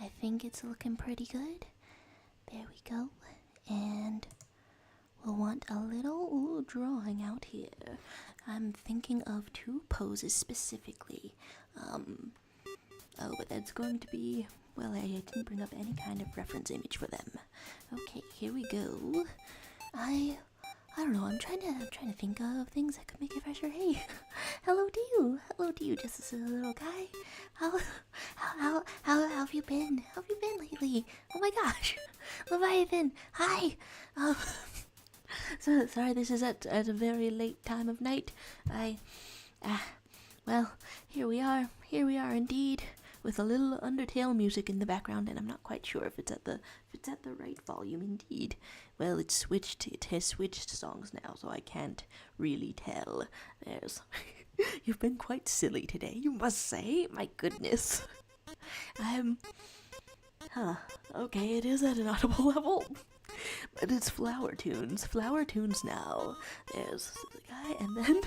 I think it's looking pretty good. There we go. And we'll want a little drawing out here. I'm thinking of 2 poses specifically. Oh, but that's going to be, well, I didn't bring up any kind of reference image for them. Okay, here we go. I don't know, I'm trying to think of things that could make it fresher. Hey, hello to you, just a little guy. How have you been? How have you been lately? Oh my gosh, Leviathan, hi. So sorry, this is at a very late time of night. Well, here we are indeed, with a little Undertale music in the background, and I'm not quite sure if it's at the right volume indeed. Well, it has switched songs now, so I can't really tell. There's You've been quite silly today, you must say. My goodness. Okay, it is at an audible level. But it's Flower Tunes now. There's the guy, and then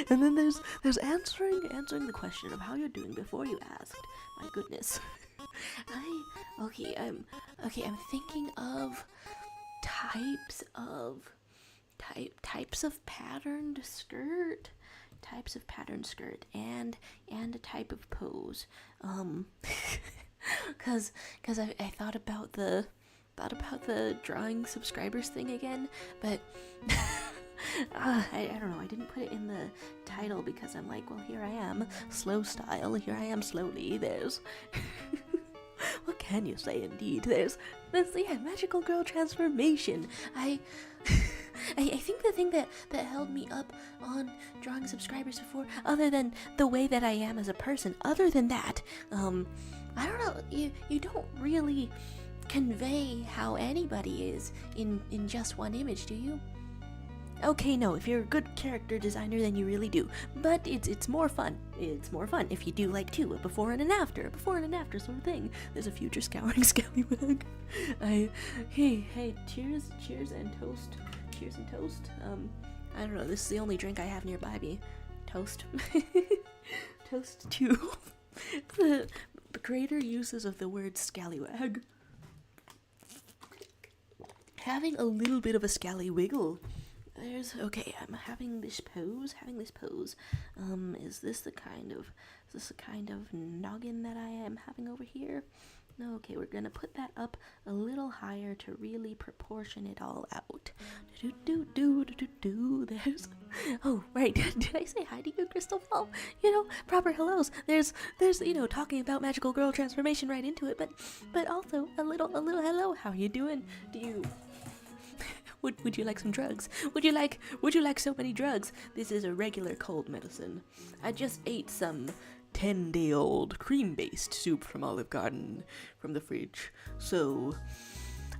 and then there's answering the question of how you're doing before you asked. My goodness. I'm thinking of types of patterned skirt, and a type of pose. Cause I thought about the drawing subscribers thing again, but I don't know, I didn't put it in the title because I'm like, well, here I am, slow style, here I am slowly, there's what can you say, indeed, there's magical girl transformation. I think the thing that held me up on drawing subscribers before, other than the way that I am as a person, other than that, I don't know, you don't really convey how anybody is in just one image, do you? Okay, no, if you're a good character designer, then you really do. But it's more fun. It's more fun if you do like 2, a before and an after sort of thing. There's a future scouring scallywag. Hey, cheers and toast. Cheers and toast. I don't know, this is the only drink I have nearby me. Toast. Toast to the greater uses of the word scallywag. Having a little bit of a scally wiggle. I'm having this pose. Is this the kind of noggin that I am having over here? No, okay, we're gonna put that up a little higher to really proportion it all out. There's, oh, right, did I say hi to you, Crystal Ball? Proper hellos. There's, talking about magical girl transformation right into it, but also a little hello. How you doing? Would you like some drugs? Would you like so many drugs? This is a regular cold medicine. I just ate some 10-day-old cream-based soup from Olive Garden from the fridge. So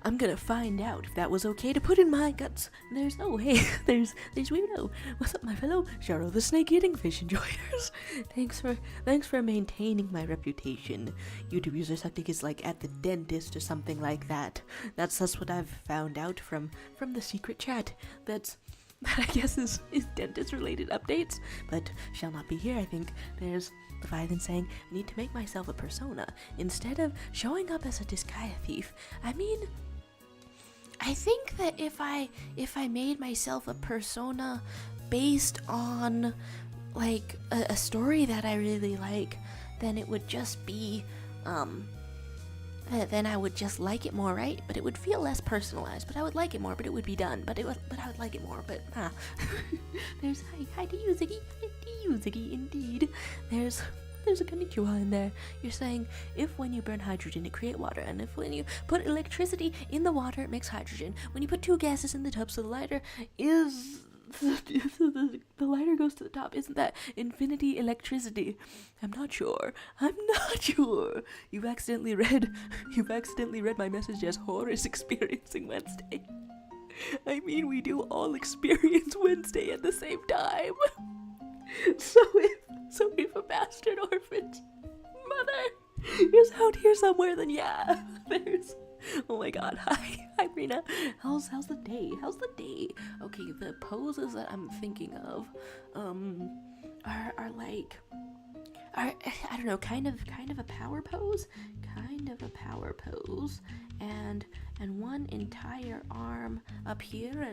I'm gonna find out if that was okay to put in my guts. There's Weirdo. What's up, my fellow Sharo the snake-eating fish enjoyers? Thanks for maintaining my reputation. YouTube user Suctic is like at the dentist or something like that. That's what I've found out from the secret chat. That I guess is dentist-related updates, but shall not be here. I think there's Leviathan saying, I need to make myself a persona instead of showing up as a disguise thief. I mean, I think that if I made myself a persona based on like a story that I really like, then it would just be then I would just like it more, right? But it would feel less personalized, but I would like it more, but it would be done, but I would like it more, but there's hi to you, Ziggy, indeed. There's a konnichiwa in there. You're saying, if when you burn hydrogen, it creates water, and if when you put electricity in the water, it makes hydrogen. When you put 2 gases in the tub, so the lighter is... the lighter goes to the top. Isn't that infinity electricity? I'm not sure. You've accidentally read my message as Horace experiencing Wednesday. I mean, we do all experience Wednesday at the same time. So if a bastard orphan's mother is out here somewhere, then yeah, there's... Oh my god, hi Rena. How's the day? Okay, the poses that I'm thinking of, are like, I don't know, kind of a power pose, and one entire arm up here,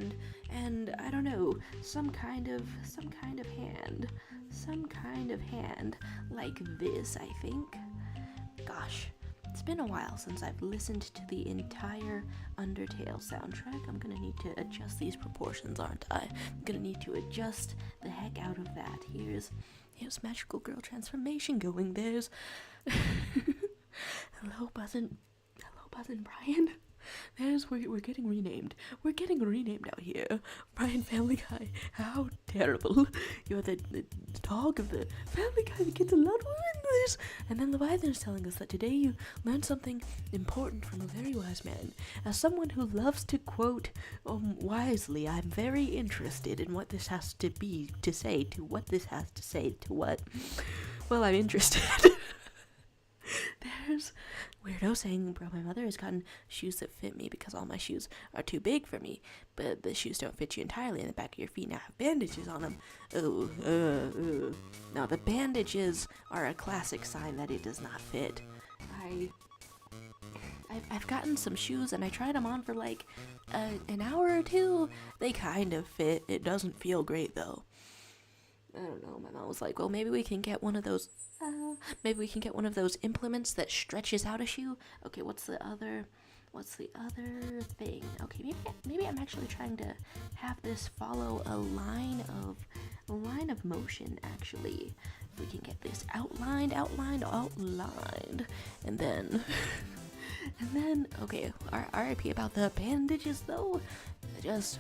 and I don't know, some kind of hand like this, I think. Gosh, it's been a while since I've listened to the entire Undertale soundtrack. I'm gonna need to adjust these proportions, aren't I? I'm gonna need to adjust the heck out of that. Here's magical girl transformation going. There's hello Buzzin' Brian. We're getting renamed. We're getting renamed out here. Brian Family Guy, how terrible. You're the dog of the Family Guy that gets a lot of this. And then Leviathan is telling us that today you learned something important from a very wise man. As someone who loves to quote wisely, I'm very interested in what this has to say to what. Well, I'm interested. There's weirdo saying, bro, my mother has gotten shoes that fit me because all my shoes are too big for me, but the shoes don't fit you entirely, and the back of your feet now have bandages on them. Now the bandages are a classic sign that it does not fit. I've gotten some shoes and I tried them on for like an hour or two. They kind of fit. It doesn't feel great though. I don't know. My mom was like, well, maybe we can get one of those implements that stretches out a shoe. Okay, what's the other thing? Okay, maybe I'm actually trying to have this follow a line of motion, actually. If we can get this outlined, and then okay, RIP about the bandages though. It's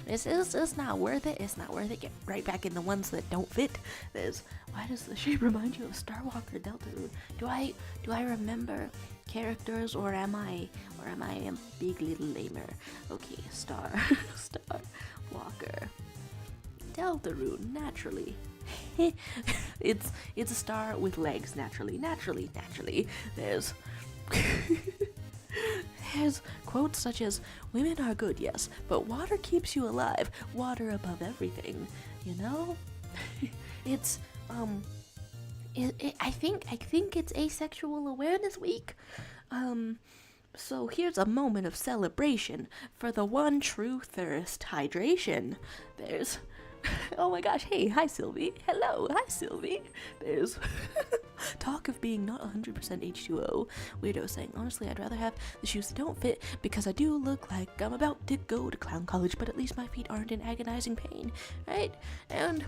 not worth it. It's not worth it. Get right back in the ones that don't fit. Why does the shape remind you of Star Walker Deltarune? Do I remember characters, or am I a big little lamer? Okay, Star Walker Deltarune, naturally. it's a star with legs, naturally. There's quotes such as, women are good, yes, but water keeps you alive. Water above everything, you know? I think it's Asexual Awareness Week. So here's a moment of celebration for the one true thirst, hydration. There's oh my gosh, hey, hi Sylvie. Hello, hi Sylvie. There's talk of being not 100% H2O. Weirdo saying, honestly, I'd rather have the shoes that don't fit because I do look like I'm about to go to clown college, but at least my feet aren't in agonizing pain, right? And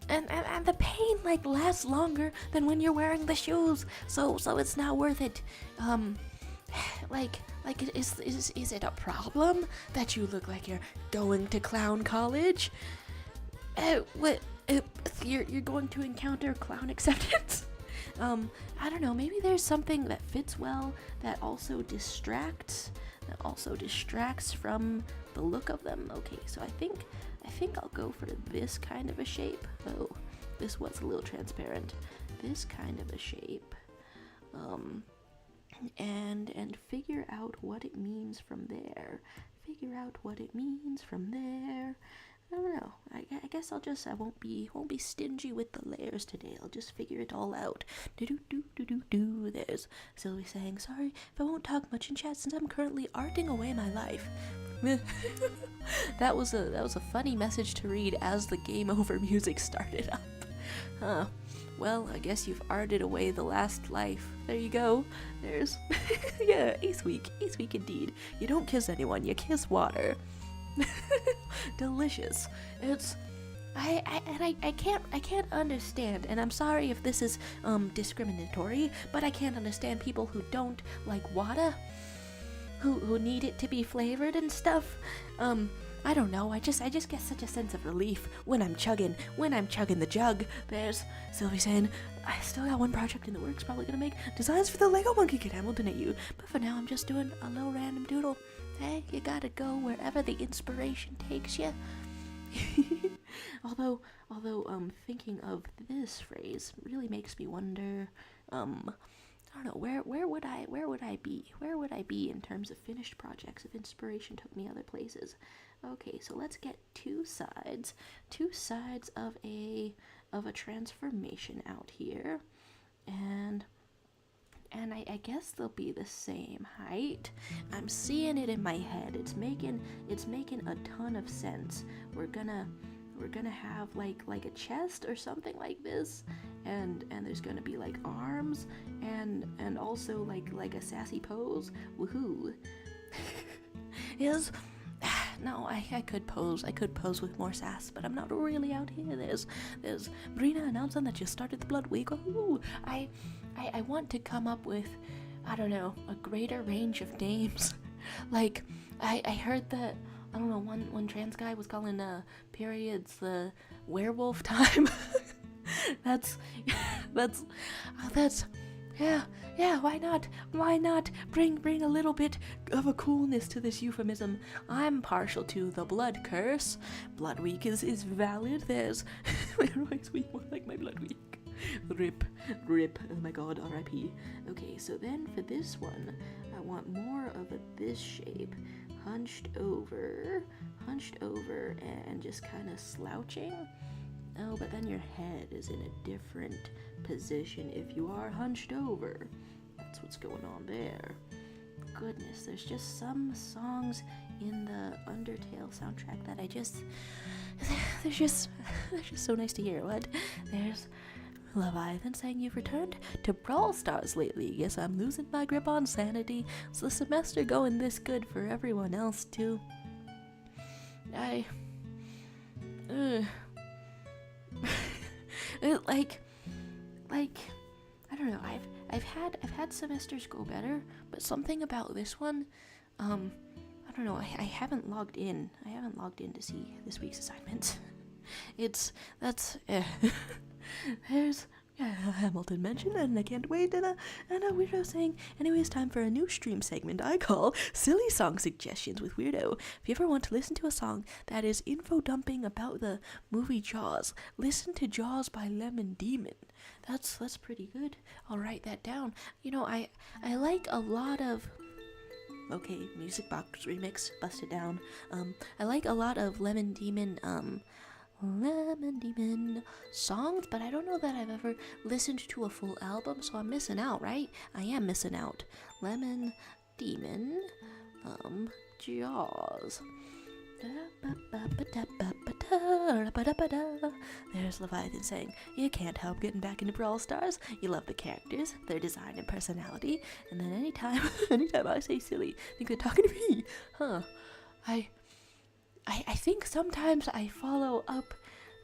the pain like lasts longer than when you're wearing the shoes, so it's not worth it. Is it a problem that you look like you're going to clown college? You're going to encounter clown acceptance? I don't know, maybe there's something that fits well that also distracts from the look of them. Okay, so I think I'll go for this kind of a shape. Oh, this was a little transparent. This kind of a shape. And figure out what it means from there. I don't know. I guess I won't be stingy with the layers today. I'll just figure it all out. Do. There's Sylvie saying, sorry if I won't talk much in chat since I'm currently arting away my life. That was a funny message to read as the game over music started up. Huh. Well, I guess you've arted away the last life. There you go. There's yeah, Ace Week indeed. You don't kiss anyone, you kiss water. Delicious. I can't understand, and I'm sorry if this is discriminatory, but I can't understand people who don't like water, who need it to be flavored and stuff. I don't know, I just get such a sense of relief when I'm chugging the jug. There's Sylvie saying, I still got one project in the works, probably gonna make designs for the Lego Monkey Kid. I will donate you, but for now I'm just doing a little random doodle. Hey, you gotta go wherever the inspiration takes you. Although thinking of this phrase really makes me wonder, I don't know, where would I be in terms of finished projects if inspiration took me other places? Okay, so let's get two sides of a transformation out here. and I guess they'll be the same height. I'm seeing it in my head. It's making a ton of sense. We're gonna have like a chest or something like this, and there's gonna be like arms and also like a sassy pose. Woohoo! No, I could pose with more sass, but I'm not really out here. There's Brina announcing that you started the Blood Week. Ooh, I want to come up with, I don't know, a greater range of names. Like, I heard that, I don't know, one trans guy was calling periods the werewolf time. that's yeah, why not bring a little bit of a coolness to this euphemism. I'm partial to the blood curse. Blood week is valid. There's Heroics week, more like my blood week. Rip, oh my god, R.I.P. Okay, so then for this one, I want more of this shape, hunched over, and just kind of slouching. Oh, but then your head is in a different position if you are hunched over. That's what's going on there. Goodness, there's just some songs in the Undertale soundtrack that they're just so nice to hear. What? There's Leviathan saying you've returned to Brawl Stars lately. Guess I'm losing my grip on sanity. Is the semester going this good for everyone else too? Like I don't know. I've had semesters go better, but something about this one, I don't know. I haven't logged in. To see this week's assignment. There's Hamilton mentioned, and I can't wait. And a weirdo saying, anyways, time for a new stream segment I call Silly Song Suggestions with Weirdo. If you ever want to listen to a song that is info dumping about the movie Jaws, listen to Jaws by Lemon Demon. That's pretty good. I'll write that down. You know, I like a lot of... Okay, Music Box Remix, bust it down. I like a lot of Lemon Demon songs, but I don't know that I've ever listened to a full album, so I'm missing out, right? I am missing out. Lemon Demon, Jaws. There's Leviathan saying, you can't help getting back into Brawl Stars. You love the characters, their design and personality, and then anytime I say silly, think they're talking to me. Huh. I think sometimes I follow up,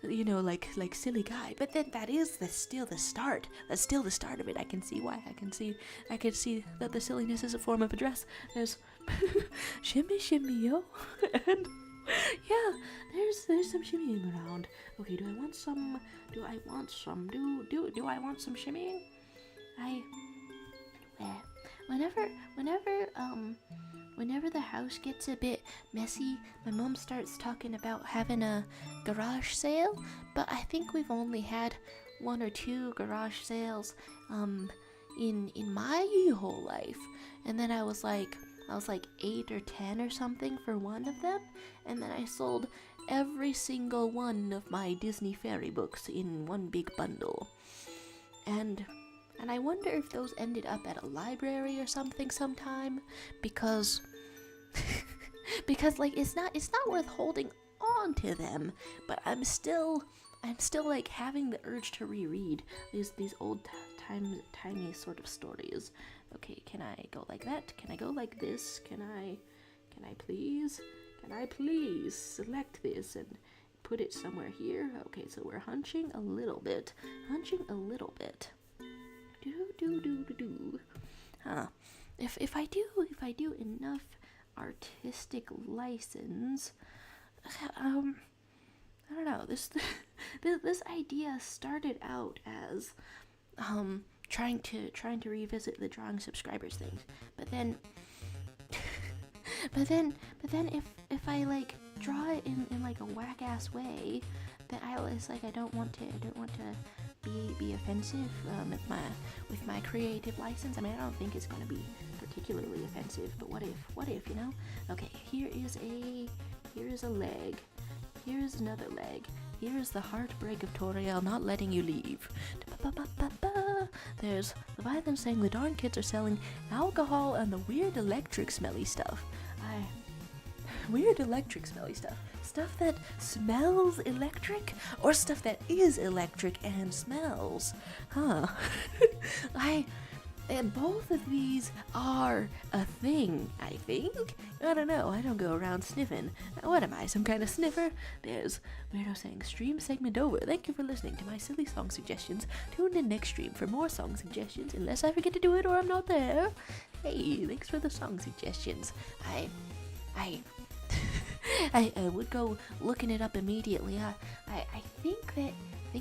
you know, like silly guy, but then that's still the start. That's still the start of it. I can see why. I can see that the silliness is a form of address. There's shimmy yo, and yeah, there's some shimmying around. Okay, do I want some shimmying? Whenever the house gets a bit messy, my mom starts talking about having a garage sale, but I think we've only had 1 or 2 garage sales in my whole life. And then I was like 8 or 10 or something for one of them, and then I sold every single one of my Disney fairy books in one big bundle. And I wonder if those ended up at a library or something sometime, because like it's not worth holding on to them, but I'm still like having the urge to reread these old tiny sort of stories. Okay, can I go like that? Can I go like this? Can I please select this and put it somewhere here? Okay, so we're hunching a little bit. Do. Huh. If I do enough artistic license, I don't know. This idea started out as trying to revisit the drawing subscribers thing, but then if I like draw it in like a whack ass way, then I don't want to be offensive with my creative license. I mean, I don't think it's gonna be particularly offensive, but what if, you know? Okay, here is a leg. Here is another leg. Here is the heartbreak of Toriel not letting you leave. There's Leviathan saying the darn kids are selling alcohol and the weird electric smelly stuff. Weird electric smelly stuff. Stuff that smells electric or stuff that is electric and smells. Huh. And both of these are a thing, I think. I don't know, I don't go around sniffing. What am I, some kind of sniffer? There's Weirdo saying, stream segment over. Thank you for listening to my silly song suggestions. Tune in next stream for more song suggestions, unless I forget to do it or I'm not there. Hey, thanks for the song suggestions. I would go looking it up immediately. I think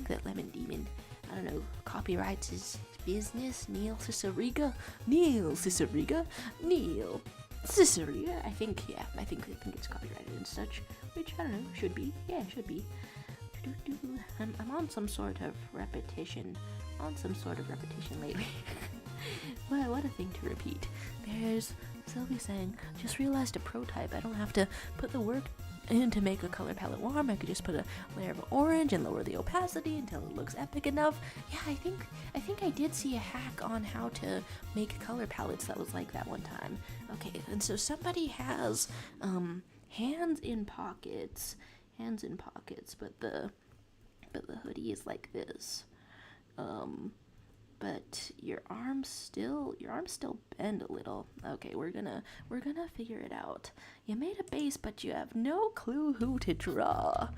that Lemon Demon, I don't know, copyrights his business. Neil Ciceriga. I think it's copyrighted and such, which I don't know, should be. Yeah, should be. I'm on some sort of repetition. Lately. What a thing to repeat. There's Sylvie saying, just realized a pro type. I don't have to put the work in to make a color palette warm. I could just put a layer of orange and lower the opacity until it looks epic enough. Yeah, I think I did see a hack on how to make color palettes that was like that one time. Okay, and so somebody has hands in pockets, but the hoodie is like this. But your arms still bend a little. Okay, we're gonna figure it out. You made a base, but you have no clue who to draw.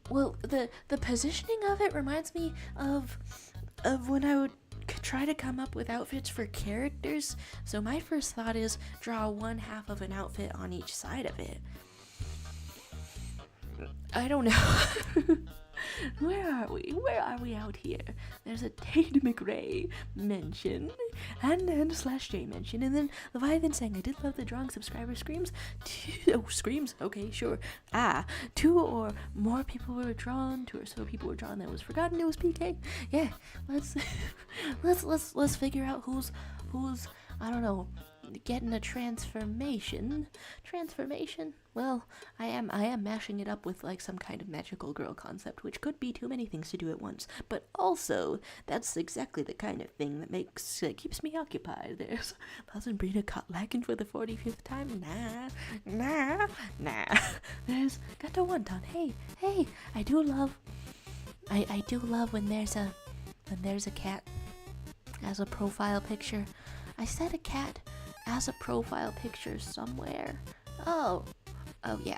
Well, the positioning of it reminds me of when I would try to come up with outfits for characters. So my first thought is draw one half of an outfit on each side of it. I don't know. Where are we out here? There's a Tate McRae mention, and /J mention, and then Leviathan saying, I did love the drawing subscriber screams. Screams? Okay, sure. 2 or more people were drawn, 2 or so people were drawn that was forgotten it was PK. Yeah, let's figure out who's, I don't know, getting a transformation. Well, I am mashing it up with like some kind of magical girl concept, which could be too many things to do at once, but also that's exactly the kind of thing that keeps me occupied. There's Brina caught lacking for the 45th time. Nah. There's got to wonton. Hey, I do love when there's a cat as a profile picture. I said a cat as a profile picture somewhere. Oh yeah,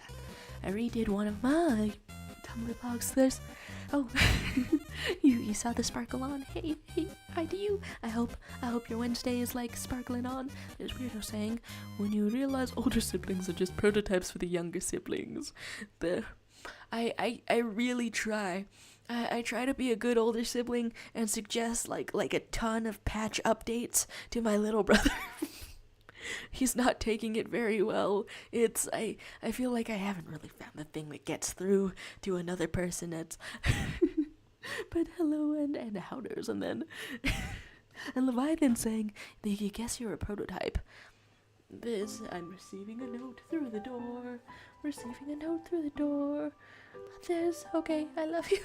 I redid one of my Tumblr blogs. There's, you saw the sparkle on. Hey, I do. I hope your Wednesday is like sparkling on. There's Weirdo saying, when you realize older siblings are just prototypes for the younger siblings. I really try. I try to be a good older sibling and suggest like a ton of patch updates to my little brother. He's not taking it very well. I feel like I haven't really found the thing that gets through to another person. It's but hello and howders, and then and Leviathan saying, you guess you're a prototype. I'm receiving a note through the door. Okay, I love you.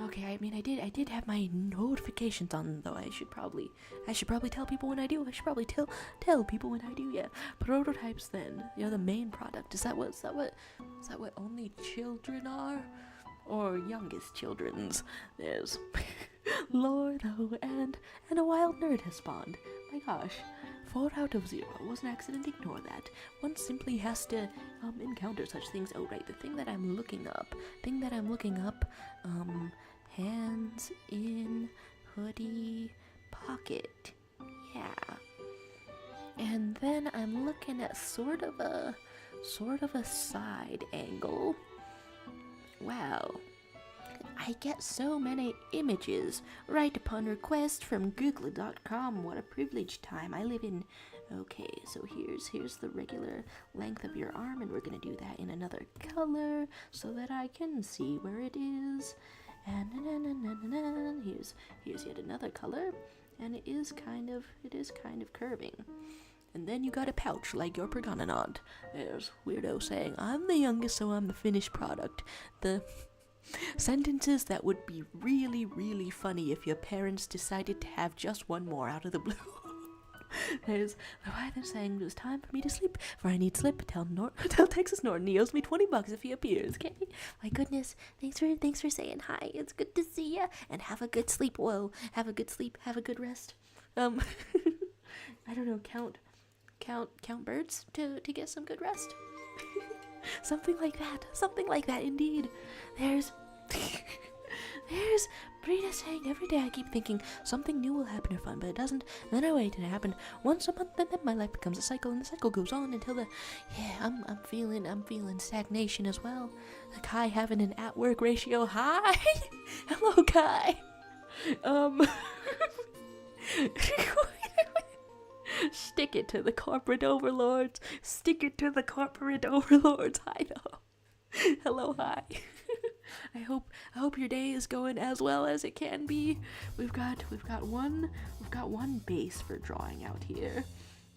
Okay, I mean, I did have my notifications on, though. I should probably tell people when I do. I should probably tell people when I do. Yeah, prototypes. Then you're the main product. Is that what only children are, or youngest children's? There's Lordo and a wild nerd has spawned. My gosh. 4 out of 0 was an accident. Ignore that. One simply has to encounter such things. Oh right, the thing that I'm looking up. Hands in hoodie pocket. Yeah. And then I'm looking at sort of a side angle. Wow. I get so many images right upon request from Google.com. What a privileged time I live in. Okay, so here's the regular length of your arm, and we're gonna do that in another color so that I can see where it is. And here's yet another color. and it is kind of curving. And then you got a pouch like your Pergononant. There's Weirdo saying, I'm the youngest, so I'm the finished product. The sentences that would be really, really funny if your parents decided to have just one more out of the blue. There's the Python saying, it was time for me to sleep, for I need slip. Tell Texas Norton he owes me $20 if he appears, okay? My goodness, thanks for saying hi. It's good to see ya, and have a good sleep. Whoa, have a good sleep, have a good rest. I don't know, count birds to get some good rest. Something like that indeed. There's Brita saying, every day I keep thinking something new will happen or fun, but it doesn't. And then I wait and it happened once a month, and then my life becomes a cycle, and the cycle goes on until I'm feeling stagnation as well. Kai having an at-work ratio high. Hello, Kai. Stick it to the corporate overlords. I know. Hello, hi. I hope your day is going as well as it can be. We've got one base for drawing out here.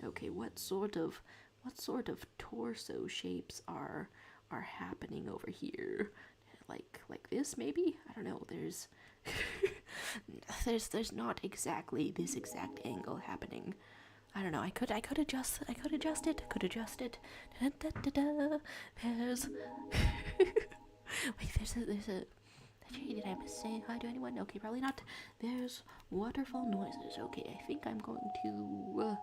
Okay, what sort of torso shapes are happening over here? Like this maybe? I don't know. There's there's not exactly this exact angle happening. I don't know. I could adjust it. Da, da, da, da. There's wait, there's a did I miss saying hi to anyone? Okay, probably not. There's waterfall noises. Okay, I think I'm going to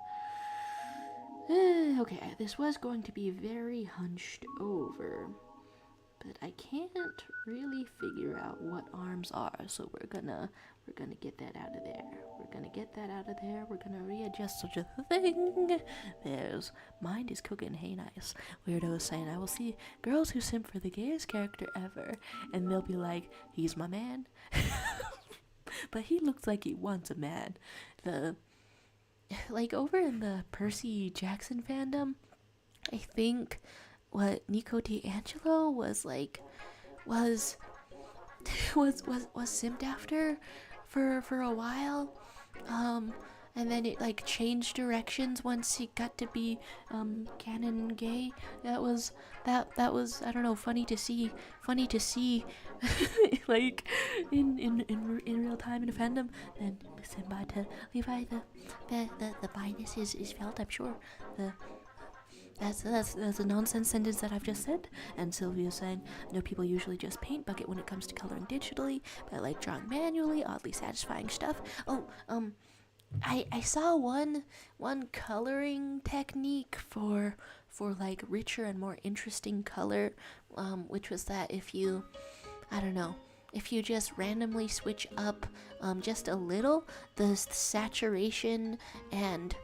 okay, this was going to be very hunched over, but I can't really figure out what arms are, so we're gonna get that out of there. We're gonna readjust such a thing. There's Mind is cooking, hey nice. Weirdo is saying, I will see girls who simp for the gayest character ever, and they'll be like, he's my man. But he looks like he wants a man. Like over in the Percy Jackson fandom, I think what Nico D'Angelo was simped after for a while, and then it like changed directions once he got to be canon gay. That was I don't know, funny to see like in real time in a fandom. And listen, by to Levi, the bias is felt, I'm sure. That's a nonsense sentence that I've just said. And Sylvia's saying, I know people usually just paint bucket when it comes to coloring digitally, but I like drawing manually, oddly satisfying stuff. Oh, I saw one coloring technique for like richer and more interesting color, which was that if you just randomly switch up just a little the saturation and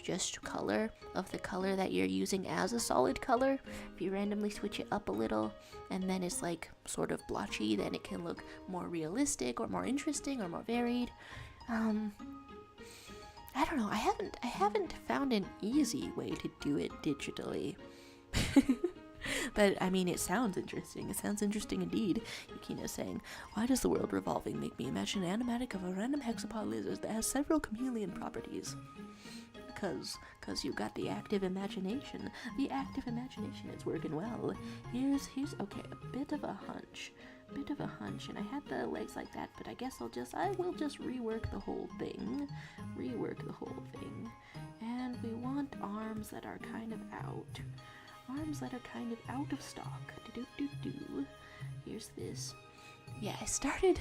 just color of the color that you're using as a solid color, if you randomly switch it up a little and then it's like sort of blotchy, then it can look more realistic or more interesting or more varied. I don't know, I haven't found an easy way to do it digitally. But I mean, it sounds interesting. It sounds interesting indeed. Yukina saying, why does the world revolving make me imagine an animatic of a random hexapod lizard that has several chameleon properties? Cause you got the active imagination. The active imagination is working well. Here's okay, a bit of a hunch, and I had the legs like that, but I guess I will just rework the whole thing. And we want arms that are kind of out. Out of stock. Here's this. Yeah, I started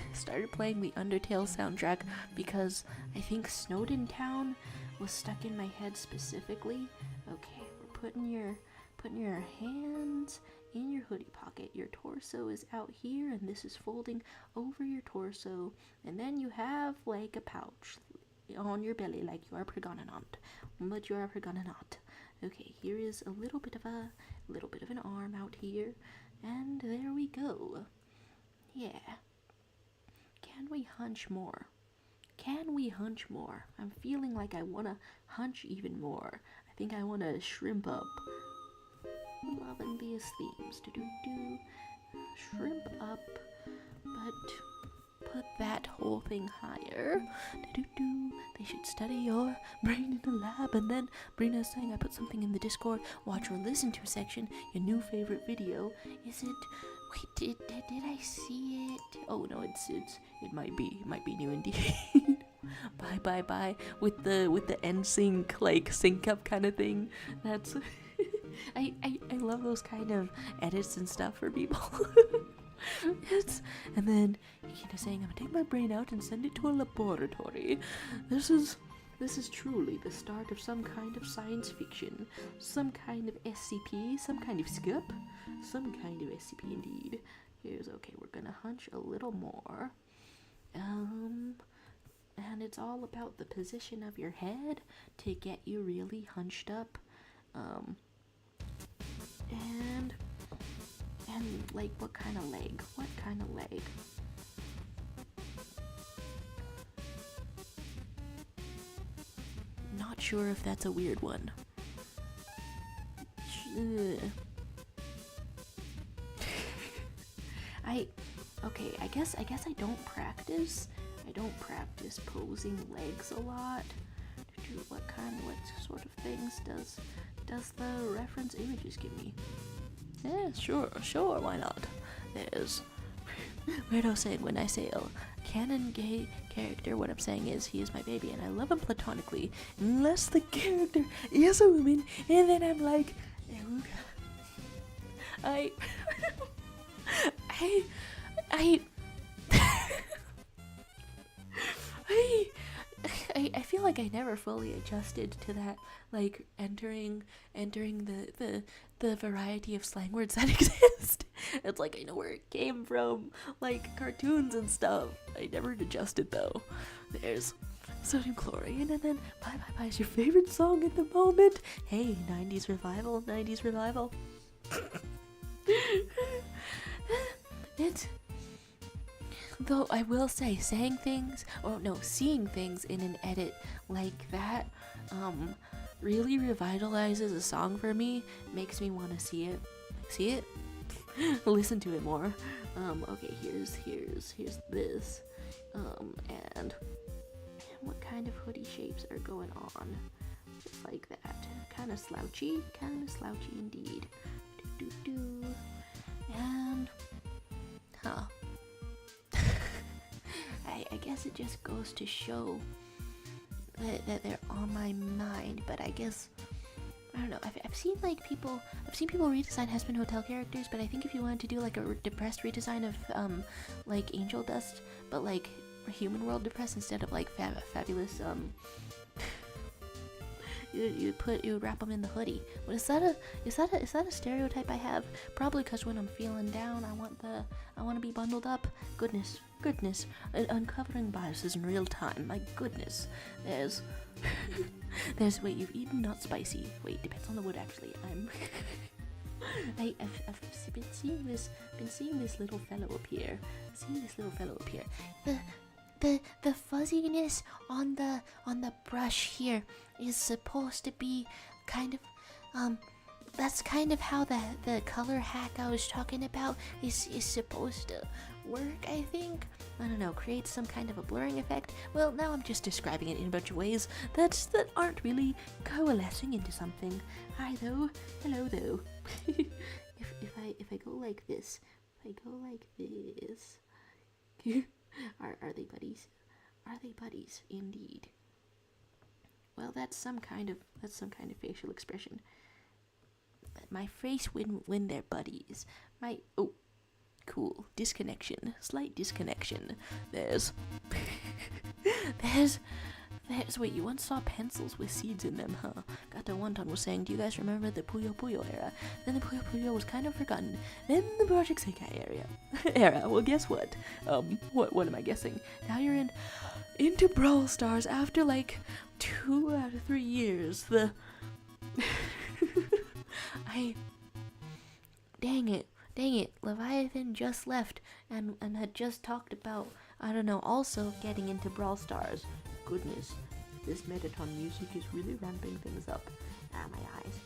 playing the Undertale soundtrack because I think Snowden Town was stuck in my head specifically. Okay, we're putting your hands in your hoodie pocket. Your torso is out here, and this is folding over your torso, and then you have like a pouch on your belly like you are Pergononant, but you are Pergononant. Okay, here is a little bit of an arm out here, and there we go. Yeah. Can we hunch more? I'm feeling like I want to hunch even more. I think I want to shrimp up. Loving these themes. Shrimp up, but put that whole thing higher. Do-do-do. They should study your brain in the lab. And then Brina's saying, I put something in the Discord watch or listen to section. Your new favorite video. Is it? Wait, did I see it? Oh no, it might be new indeed. Bye with the NSYNC like sync up kind of thing. That's I love those kind of edits and stuff for people. And then Hikina saying, I'm gonna take my brain out and send it to a laboratory. This is truly the start of some kind of science fiction, some kind of SCP, some kind of skip, some kind of SCP indeed. Okay, we're gonna hunch a little more. And it's all about the position of your head to get you really hunched up. And like what kind of leg? Not sure if that's a weird one. I guess I don't practice. I don't practice posing legs a lot. What sort of things does the reference images give me? Yeah, sure, why not? There's Weirdo saying, when I say a canon gay character, what I'm saying is he is my baby and I love him platonically, unless the character is a woman, and then I'm like, I feel like I never fully adjusted to that, like entering the variety of slang words that exist. It's like I know where it came from, like cartoons and stuff. I never adjusted though. There's sodium chlorine, and then bye is your favorite song at the moment. Hey, 90s revival. It's, though I will say, seeing things in an edit like that, really revitalizes a song for me, makes me want to see it, listen to it more. Okay, here's this, and what kind of hoodie shapes are going on, just like that, kind of slouchy indeed, and, I guess it just goes to show that they're on my mind, but I guess, I don't know, I've seen people redesign Hespen Hotel characters, but I think if you wanted to do like a depressed redesign of like Angel Dust, but like Human World depressed instead of like fabulous, you would wrap them in the hoodie. But is that a stereotype I have? Probably because when I'm feeling down, I want to be bundled up. Goodness, uncovering biases in real time. My goodness, there's wait, you've eaten not spicy. Wait, depends on the wood actually. I've been seeing this little fellow up here. The fuzziness on the brush here is supposed to be kind of that's kind of how the color hack I was talking about is supposed to work, I think. I don't know, create some kind of a blurring effect. Well, now I'm just describing it in a bunch of ways that aren't really coalescing into something. Hi though, hello though. if I go like this, are they buddies? Are they buddies? Indeed. Well, that's some kind of facial expression. My face when they're buddies. Cool. Slight disconnection. There's wait, you once saw pencils with seeds in them, huh? Gata Wonton was saying, do you guys remember the Puyo Puyo era? Then the Puyo Puyo was kind of forgotten. Then the Project Sekai era. Well, guess what? What am I guessing? Now you're into Brawl Stars after like 2 out of 3 years. Dang it, Leviathan just left and had just talked about, I don't know, also getting into Brawl Stars. Goodness, this Metaton music is really ramping things up. My eyes.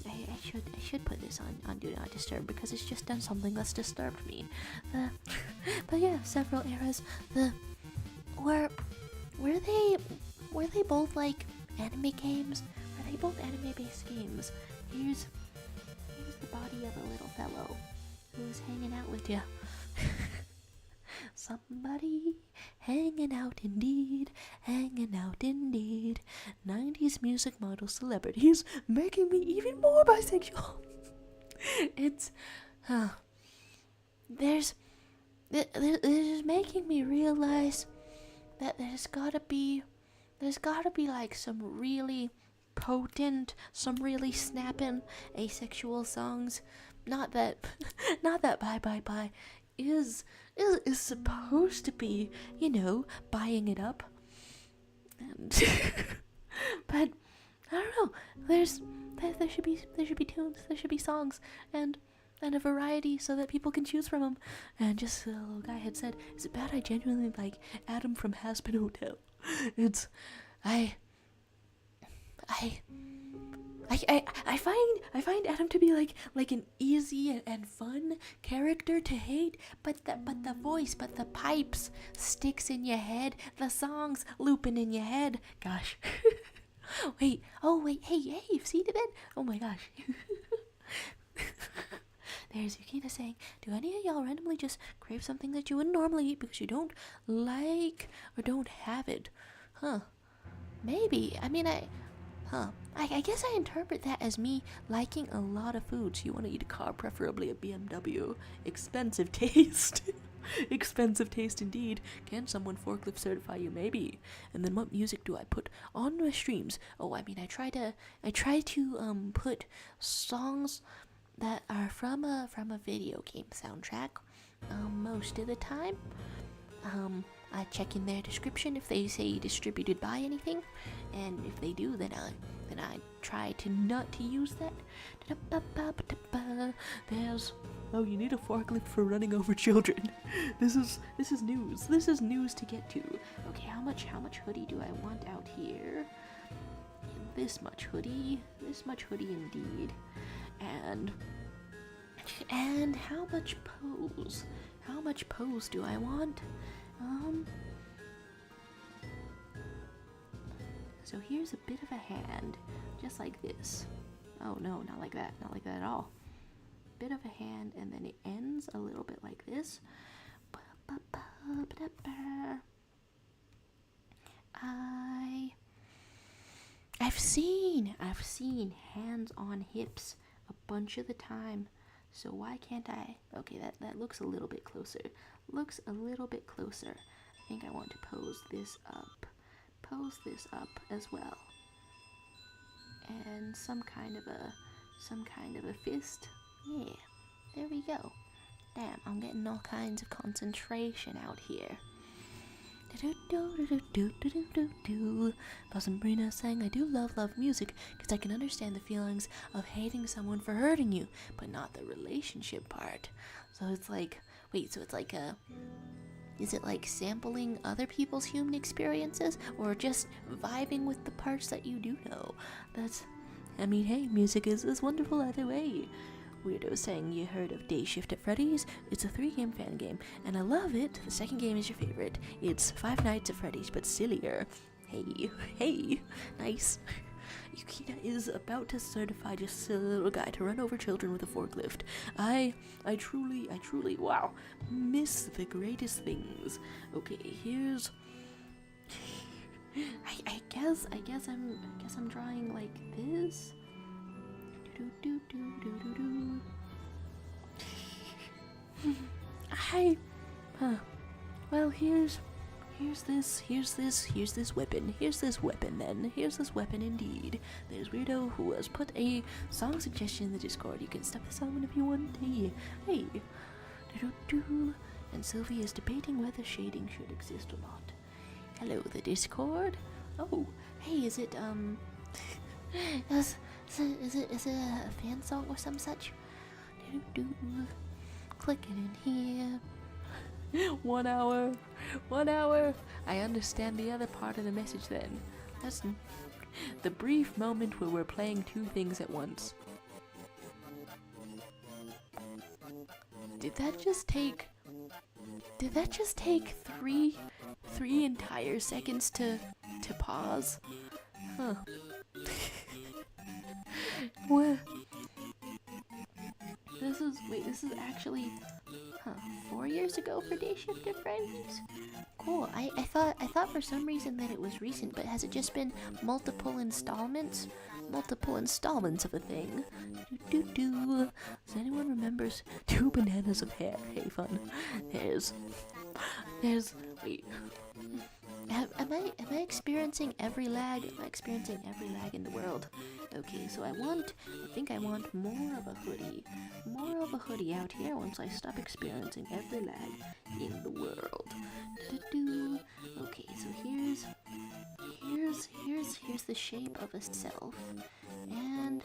I should put this on Do Not Disturb because it's just done something that's disturbed me. But yeah, several eras. Were they both like anime games? Were they both anime-based games? Here's the body of a little fellow who's hanging out with you. Somebody hanging out indeed, hanging out indeed. 90s music model celebrities making me even more bisexual. It's, there's making me realize that there's gotta be like some really potent, some really snapping asexual songs. Not that Bye Bye Bye is supposed to be, buying it up. And but I don't know. There should be tunes, there should be songs, and a variety so that people can choose from them. And just a little guy had said, "Is it bad I genuinely like Adam from Hazbin Hotel?" It's I find Adam to be like an easy and fun character to hate, but the voice, but the pipes sticks in your head, the songs looping in your head. Gosh. Wait, hey, you've seen it then? Oh my gosh. There's Yukina saying, "Do any of y'all randomly just crave something that you wouldn't normally eat because you don't like or don't have it?" Huh. Maybe. I mean, I guess I interpret that as me liking a lot of foods. You want to eat a car, preferably a BMW. Expensive taste. Expensive taste indeed. Can someone forklift certify you? Maybe. And then what music do I put on my streams? Oh, I mean, I try to put songs that are from a video game soundtrack most of the time. I check in their description if they say distributed by anything, and if they do, then I try to not to use that. There's you need a forklift for running over children. This is news. This is news to get to. Okay, how much hoodie do I want out here? This much hoodie indeed. And how much pose? How much pose do I want? So here's a bit of a hand, just like this. Oh no, not like that at all. Bit of a hand, and then it ends a little bit like this. I've seen hands on hips a bunch of the time. So why can't I? Okay, that looks a little bit closer. I think I want to pose this up as well. And some kind of a fist. Yeah, there we go. Damn, I'm getting all kinds of concentration out here. Bosambrina saying, "I do love music because I can understand the feelings of hating someone for hurting you, but not the relationship part." So it's like, wait, so it's like is it like sampling other people's human experiences, or just vibing with the parts that you do know? Hey, music is wonderful either way. Weirdo saying, "You heard of Day Shift at Freddy's? It's a 3-game fan game, and I love it. The second game is your favorite. It's Five Nights at Freddy's, but sillier." Hey, nice. Yukina is about to certify just a little guy to run over children with a forklift. I truly, wow, miss the greatest things. Okay, here's. I guess I'm drawing like this. Well, here's this weapon. Here's this weapon then. Here's this weapon indeed. There's Weirdo who has put a song suggestion in the Discord. You can step this on if you want. Hey. And Sylvie is debating whether shading should exist or not. Hello, the Discord. Oh, hey, is it is it a fan song or some such? Click it in here. 1 hour. I understand the other part of the message then. That's the brief moment where we're playing two things at once. Did that just take three entire seconds to pause? Huh. Well, this is actually 4 years ago for Day Shifter Friends. Cool. I thought for some reason that it was recent, but has it just been multiple installments? Multiple installments of a thing. Does anyone remembers 2 bananas of hair? Hey, fun. There's wait. Am I experiencing every lag? Am I experiencing every lag in the world? Okay, so I think I want more of a hoodie. More of a hoodie out here once I stop experiencing every lag in the world. Okay, so here's the shape of a self. And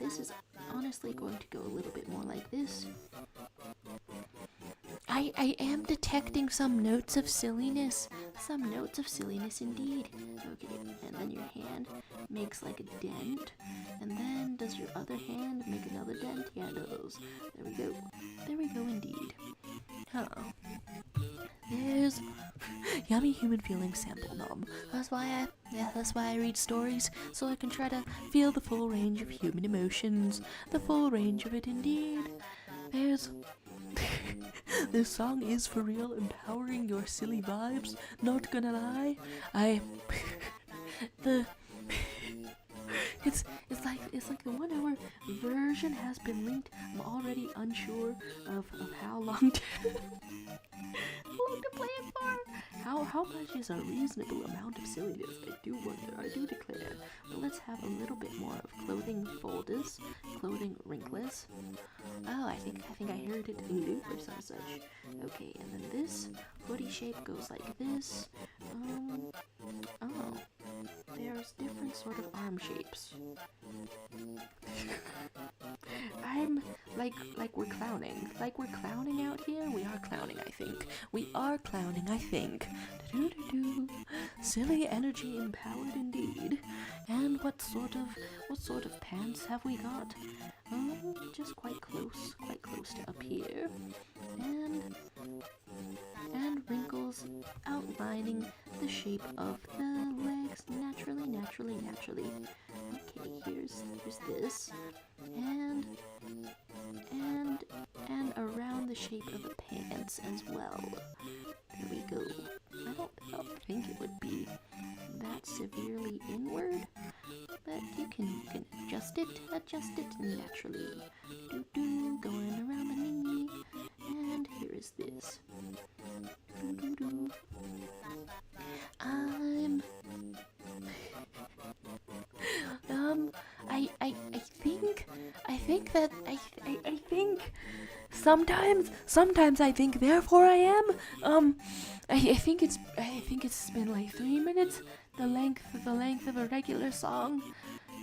this is honestly going to go a little bit more like this. I am detecting some notes of silliness. Some notes of silliness indeed. Okay, and then your hand makes like a dent. And then does your other hand make another dent? Yeah, it does. There we go. There we go indeed. Huh. There's yummy human feeling sample nom. That's why I read stories, so I can try to feel the full range of human emotions. The full range of it indeed. There's this song is for real, empowering your silly vibes. Not gonna lie, it's like the 1 hour version has been linked. I'm already unsure of how long to play it for. How much is a reasonable amount of silliness? I do wonder, I do declare. But let's have a little bit more of clothing folders, clothing wrinkless. Oh, I think I heard it in loop or some such. Okay, and then this hoodie shape goes like this. Oh, there's different sort of arm shapes. I'm like we're clowning. Like we're clowning out here. We are clowning, I think. We are clowning, I think. Silly energy empowered indeed. And what sort of pants have we got? Just quite close to up here. And wrinkles outlining the shape of the legs naturally. Okay, here's this. And around the shape of the pants as well. There we go. I don't think it would be that severely inward, but you can adjust it naturally. Going around the knee, and here is this. I think sometimes I think therefore I am. I think it's been like 3 minutes, the length of a regular song.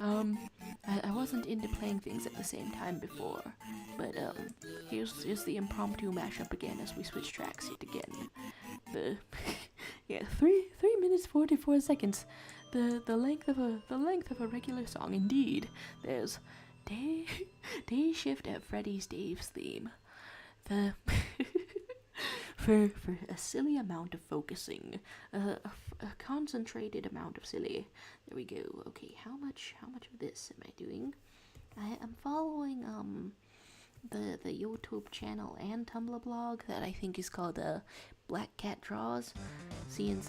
I wasn't into playing things at the same time before, but here's the impromptu mashup again as we switch tracks yet again. Yeah, 3 minutes 44 seconds. The length of a regular song indeed. There's Day Shift at Freddy's Dave's theme. For a silly amount of focusing, a concentrated amount of silly. There we go. Okay, how much of this am I doing? I am following the YouTube channel and Tumblr blog that I think is called Black Cat Draws. Seeing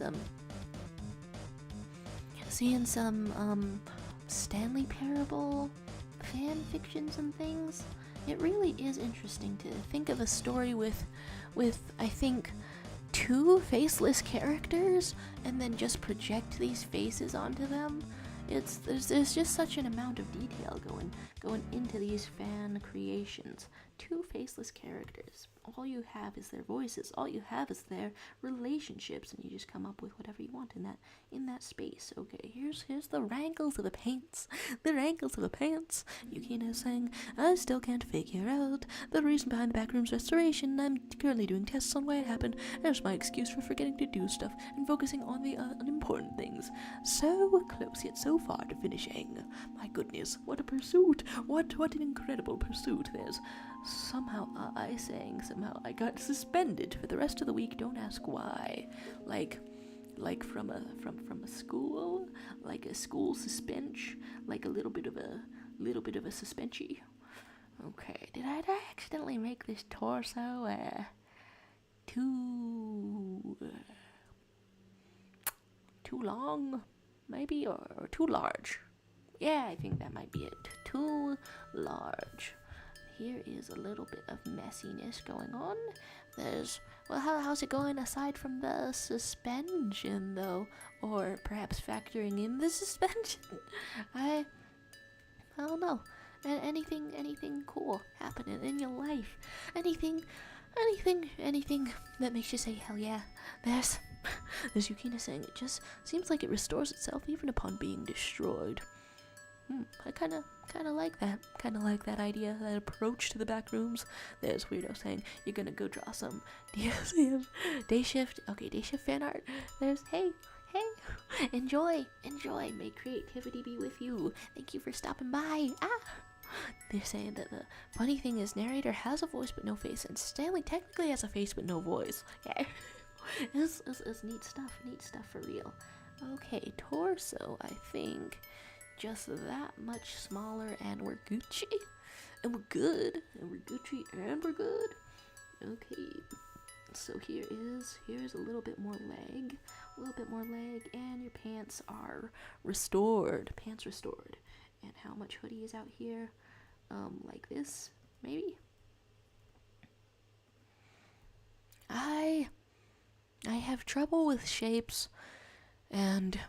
some Stanley Parable fan fictions and things. It really is interesting to think of a story with I think 2 faceless characters and then just project these faces onto them. There's just such an amount of detail going into these fan creations. 2 faceless characters. All you have is their voices. All you have is their relationships, and you just come up with whatever you want in that space. Okay, here's the rankles of the pants. The rankles of the pants. Yukino saying, I still can't figure out the reason behind the backroom's restoration. I'm currently doing tests on why it happened. There's my excuse for forgetting to do stuff and focusing on the unimportant things. So close yet so far to finishing. My goodness, what a pursuit! What an incredible pursuit! There's somehow I got suspended for the rest of the week. Don't ask why. Like from a school, like a school suspension, like a little bit of a suspension. Okay, did I accidentally make this torso too long, maybe, or too large? Yeah, I think that might be it. Too large. Here is a little bit of messiness going on. How's it going aside from the suspension, though? Or perhaps factoring in the suspension? I don't know. Anything cool happening in your life? Anything that makes you say, hell yeah. There's Yukina saying it just seems like it restores itself even upon being destroyed. I kind of like that. Kind of like that idea, that approach to the back rooms. There's Weirdo saying, you're gonna go draw some day shift. Okay, day shift fan art. There's, hey, enjoy. May creativity be with you. Thank you for stopping by. They're saying that the funny thing is narrator has a voice but no face, and Stanley technically has a face but no voice. Yeah. It's neat stuff for real. Okay, torso, I think. Just that much smaller, and we're Gucci, and we're good, and we're Gucci, and we're good. Okay, so here is a little bit more leg, and your pants are restored. And how much hoodie is out here? Like this, maybe. I have trouble with shapes, and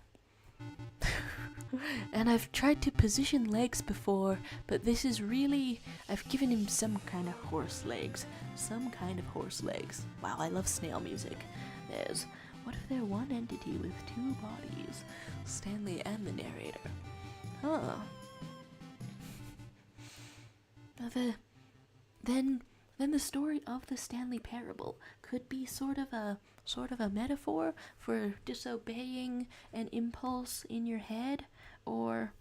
I've tried to position legs before, but this is really, I've given him some kind of horse legs. Wow, I love snail music. What if they're one entity with two bodies? Stanley and the narrator. Huh. Then the story of the Stanley parable could be sort of a metaphor for disobeying an impulse in your head, or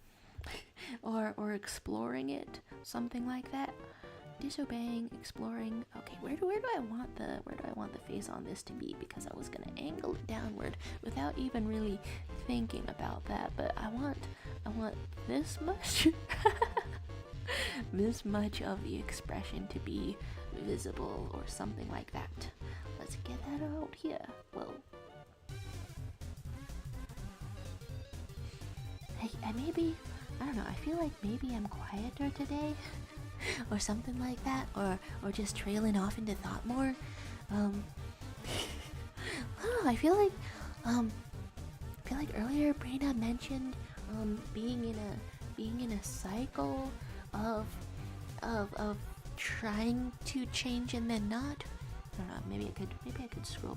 exploring it, something like that. Disobeying, exploring. Okay, where do I want the face on this to be? Because I was gonna angle it downward without even really thinking about that, but I want this much. This much of the expression to be visible, or something like that. Let's get that out here. Whoa. I don't know, I feel like maybe I'm quieter today, or something like that, or just trailing off into thought more. I don't know, I feel like earlier Brina mentioned being in a cycle of trying to change and then not. I don't know, maybe I could scroll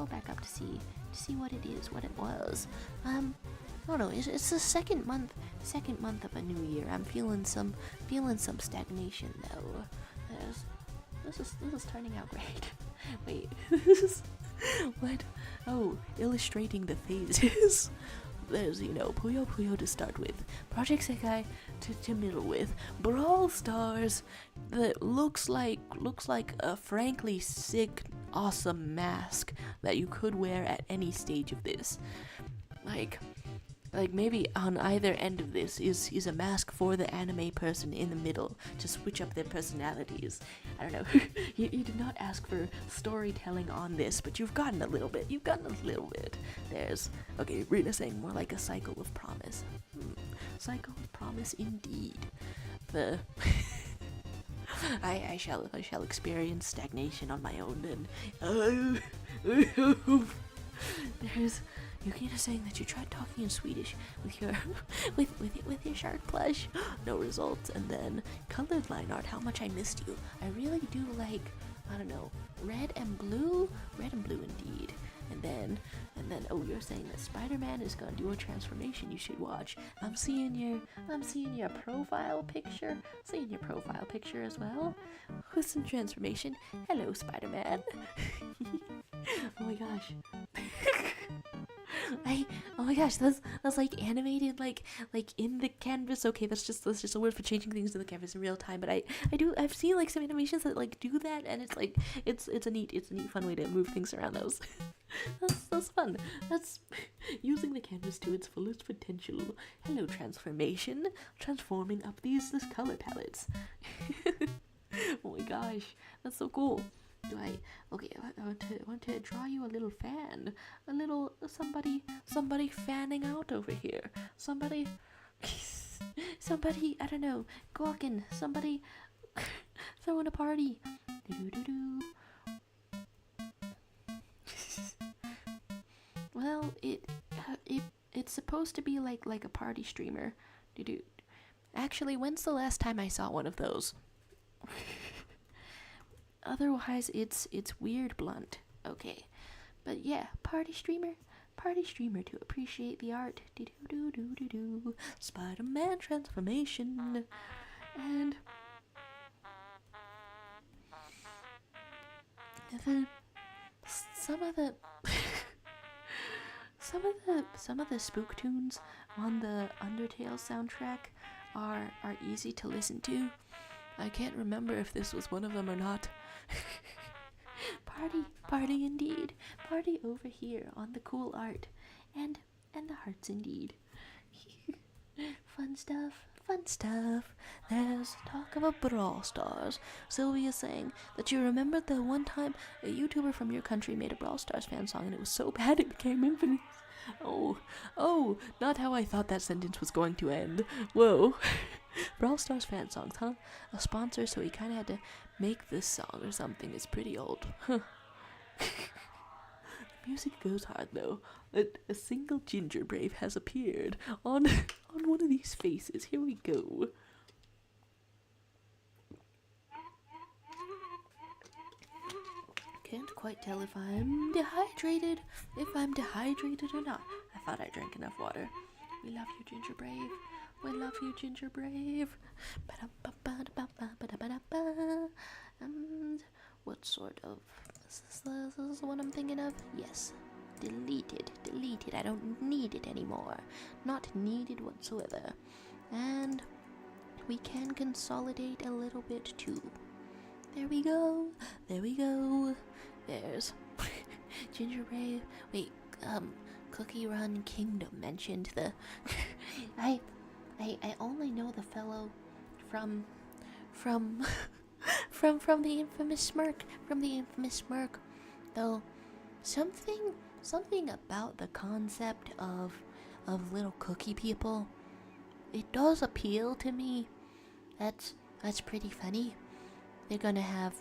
back up to see what it is, what it was. I don't know, it's the second month of a new year. I'm feeling some stagnation though. This is turning out great. Wait, what? Oh, illustrating the phases. There's, Puyo Puyo to start with, Project Sekai to middle with, Brawl Stars that looks like a frankly sick, awesome mask that you could wear at any stage of this. Like maybe on either end of this is a mask for the anime person in the middle to switch up their personalities. I don't know. you did not ask for storytelling on this, but you've gotten a little bit. There's, okay, Rita saying more like a cycle of promise. Cycle of promise indeed. I shall experience stagnation on my own, and there's Yukina saying that you tried talking in Swedish with your with your shark plush. No results. And then colored line art, how much I missed you. I really do like, I don't know, red and blue indeed. And then oh, you're saying that Spider-Man is gonna do a transformation you should watch. I'm seeing your profile picture. Seeing your profile picture as well. With some transformation. Hello, Spider-Man. Oh my gosh. Oh my gosh, that's like animated like in the canvas. Okay, that's just a word for changing things in the canvas in real time. But I've seen like some animations that like do that, and it's like it's a neat fun way to move things around those. That's fun. That's using the canvas to its fullest potential. Hello, transformation, transforming up this color palettes. Oh my gosh, that's so cool. Okay, I want to draw you a little fan, a little somebody fanning out over here, somebody I don't know, gawking, somebody throwing a party. Do-do-do-do. Well, it's supposed to be like a party streamer. Do-do. Actually, when's the last time I saw one of those? Otherwise, it's weird blunt. Okay, but yeah, party streamer to appreciate the art. Do Spider-Man transformation, and then some of the SpookToons on the Undertale soundtrack are easy to listen to. I can't remember if this was one of them or not. Party indeed. Party over here on the cool art. And the hearts indeed. Fun stuff. There's talk of a Brawl Stars. Sylvia's saying that you remember the one time a YouTuber from your country made a Brawl Stars fan song and it was so bad it became infamous. Oh, not how I thought that sentence was going to end. Whoa. Brawl Stars fan songs, huh? A sponsor, so he kind of had to make this song or something. It's pretty old. Huh. The music goes hard, though. A single ginger brave has appeared on one of these faces. Here we go. Can't quite tell if I'm dehydrated or not. I thought I drank enough water. We love you, Ginger Brave. We love you, Ginger Brave. And what sort of... Is this what I'm thinking of? Yes. Deleted. I don't need it anymore. Not needed whatsoever. And we can consolidate a little bit too. There we go. There's Ginger Brave. Wait, Cookie Run Kingdom mentioned the... I only know the fellow from the infamous smirk. Though something about the concept of little cookie people, it does appeal to me. That's pretty funny. They're gonna have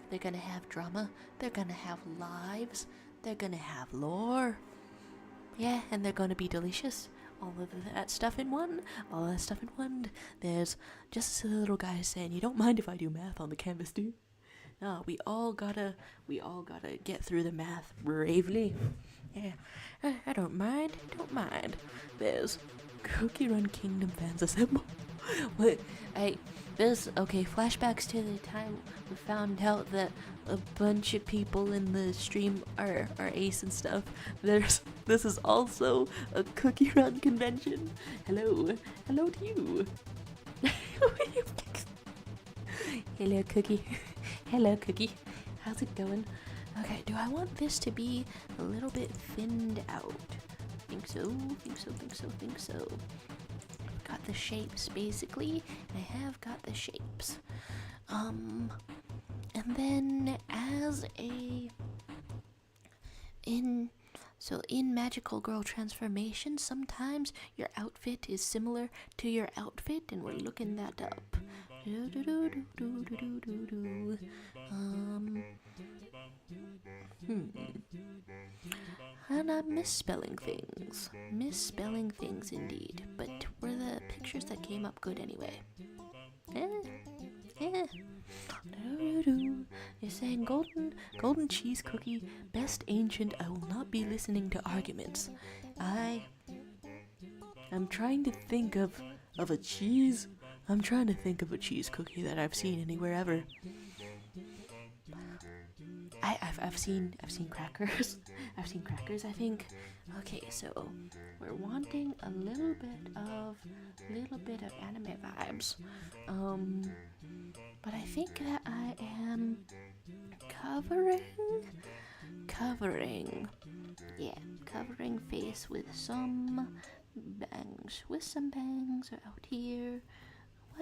drama. They're gonna have lives. They're gonna have lore. Yeah, and they're gonna be delicious. All of that stuff in one. There's just a silly little guy saying, "You don't mind if I do math on the canvas, do you?" No, we all gotta get through the math bravely. Yeah, I don't mind. There's Cookie Run Kingdom fans assemble. What? Flashbacks to the time we found out that a bunch of people in the stream are ace and stuff. This is also a Cookie Run convention. Hello to you. Hello, Cookie. How's it going? Okay, do I want this to be a little bit thinned out? Think so. Got the shapes, basically. I have got the shapes. And then in Magical Girl Transformation, sometimes your outfit is similar to your outfit, and we're looking that up. And I'm misspelling things indeed, but were the pictures that came up good anyway? You're saying golden cheese cookie, best ancient. I will not be listening to arguments. I'm trying to think of a cheese. I'm trying to think of a cheese cookie that I've seen anywhere ever. I've seen crackers. I've seen crackers, I think. Okay, so we're wanting a little bit of anime vibes. But I think that I am covering face with some bangs. Are out here.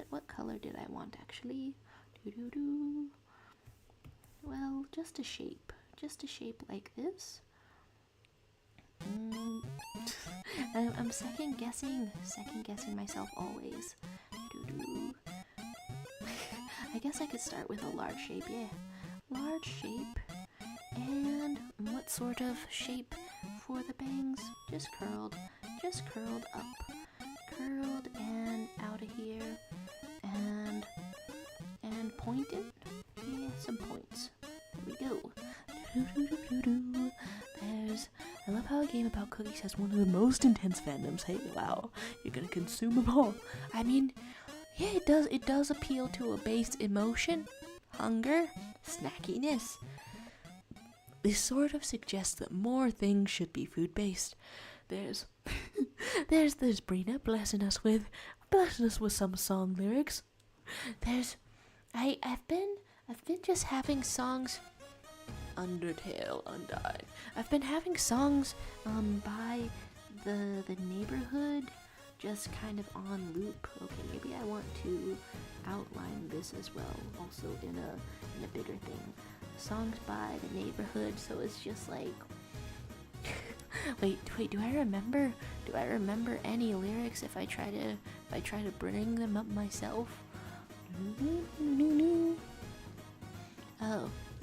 What color did I want actually? Well, just a shape like this. I'm second guessing myself always. I guess I could start with a large shape, yeah. Large shape. And what sort of shape for the bangs? Just curled up. Curled and out of here. And pointed. Yeah, some points. There we go. I love how a game about cookies has one of the most intense fandoms. Hey, wow, you're gonna consume them all. I mean, yeah, it does appeal to a base emotion, hunger, snackiness. This sort of suggests that more things should be food-based. There's Brina blessing us with some song lyrics. I've been just having songs. Undertale, Undyne. I've been having songs by the neighborhood just kind of on loop. Okay, maybe I want to outline this as well, also in a bigger thing. Songs by the neighborhood, so it's just like wait, do I remember any lyrics if I try to bring them up myself?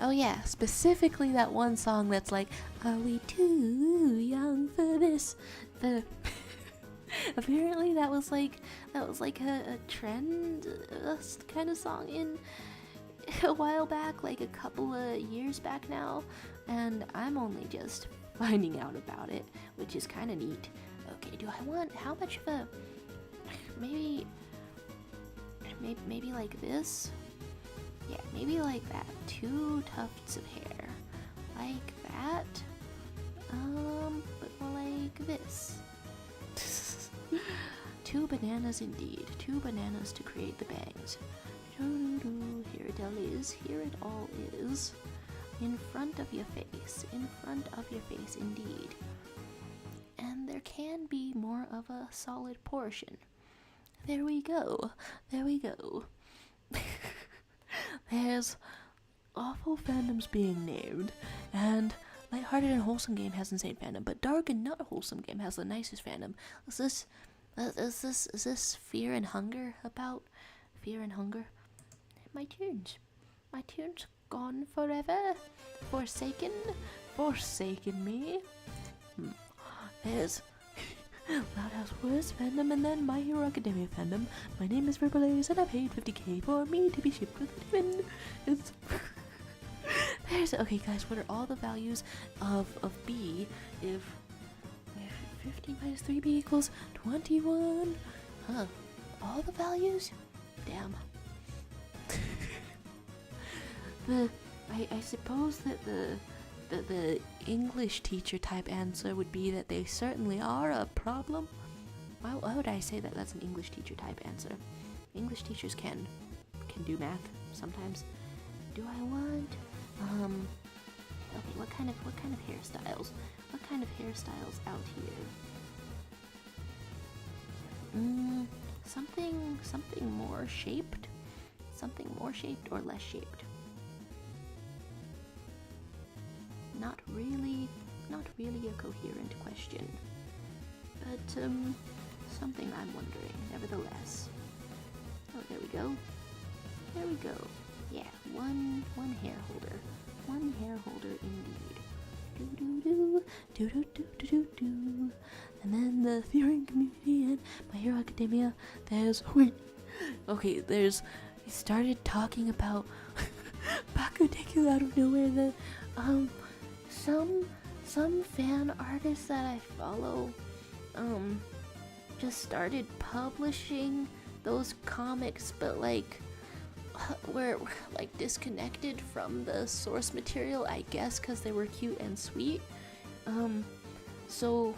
Oh yeah, specifically that one song that's like, are we too young for this? Apparently that was like a trend kind of song in a while back, like a couple of years back now, and I'm only just finding out about it, which is kind of neat. Okay, do I want, how much of a, maybe like this? Yeah, maybe like that. 2 tufts of hair. Like that. But more like this. 2 bananas indeed. 2 bananas to create the bangs. Here it all is. In front of your face. Indeed. And there can be more of a solid portion. There we go. There's awful fandoms being named, and lighthearted and wholesome game has insane fandom, but dark and not wholesome game has the nicest fandom. Is this fear and hunger about? Fear and hunger? My tunes gone forever, forsaken me. There's Loud House Wars fandom, and then My Hero Academia fandom. My name is Verbalaze, and I paid 50k for me to be shipped with Ribbon. It's okay, guys. What are all the values of B if 50 minus 3b equals 21? Huh? All the values? Damn. I suppose that the English teacher type answer would be that they certainly are a problem. Why would I say that that's an English teacher type answer? English teachers can do math sometimes. Do I want okay, what kind of hairstyles? What kind of hairstyles out here? Something more shaped? Something more shaped or less shaped? Not really a coherent question, but something I'm wondering nevertheless. Oh, there we go. Yeah, one hair holder indeed. Do. And then the theory community and My Hero Academia. He started talking about Bakudeku out of nowhere. The some fan artists that I follow just started publishing those comics, but like were like disconnected from the source material, I guess, because they were cute and sweet. So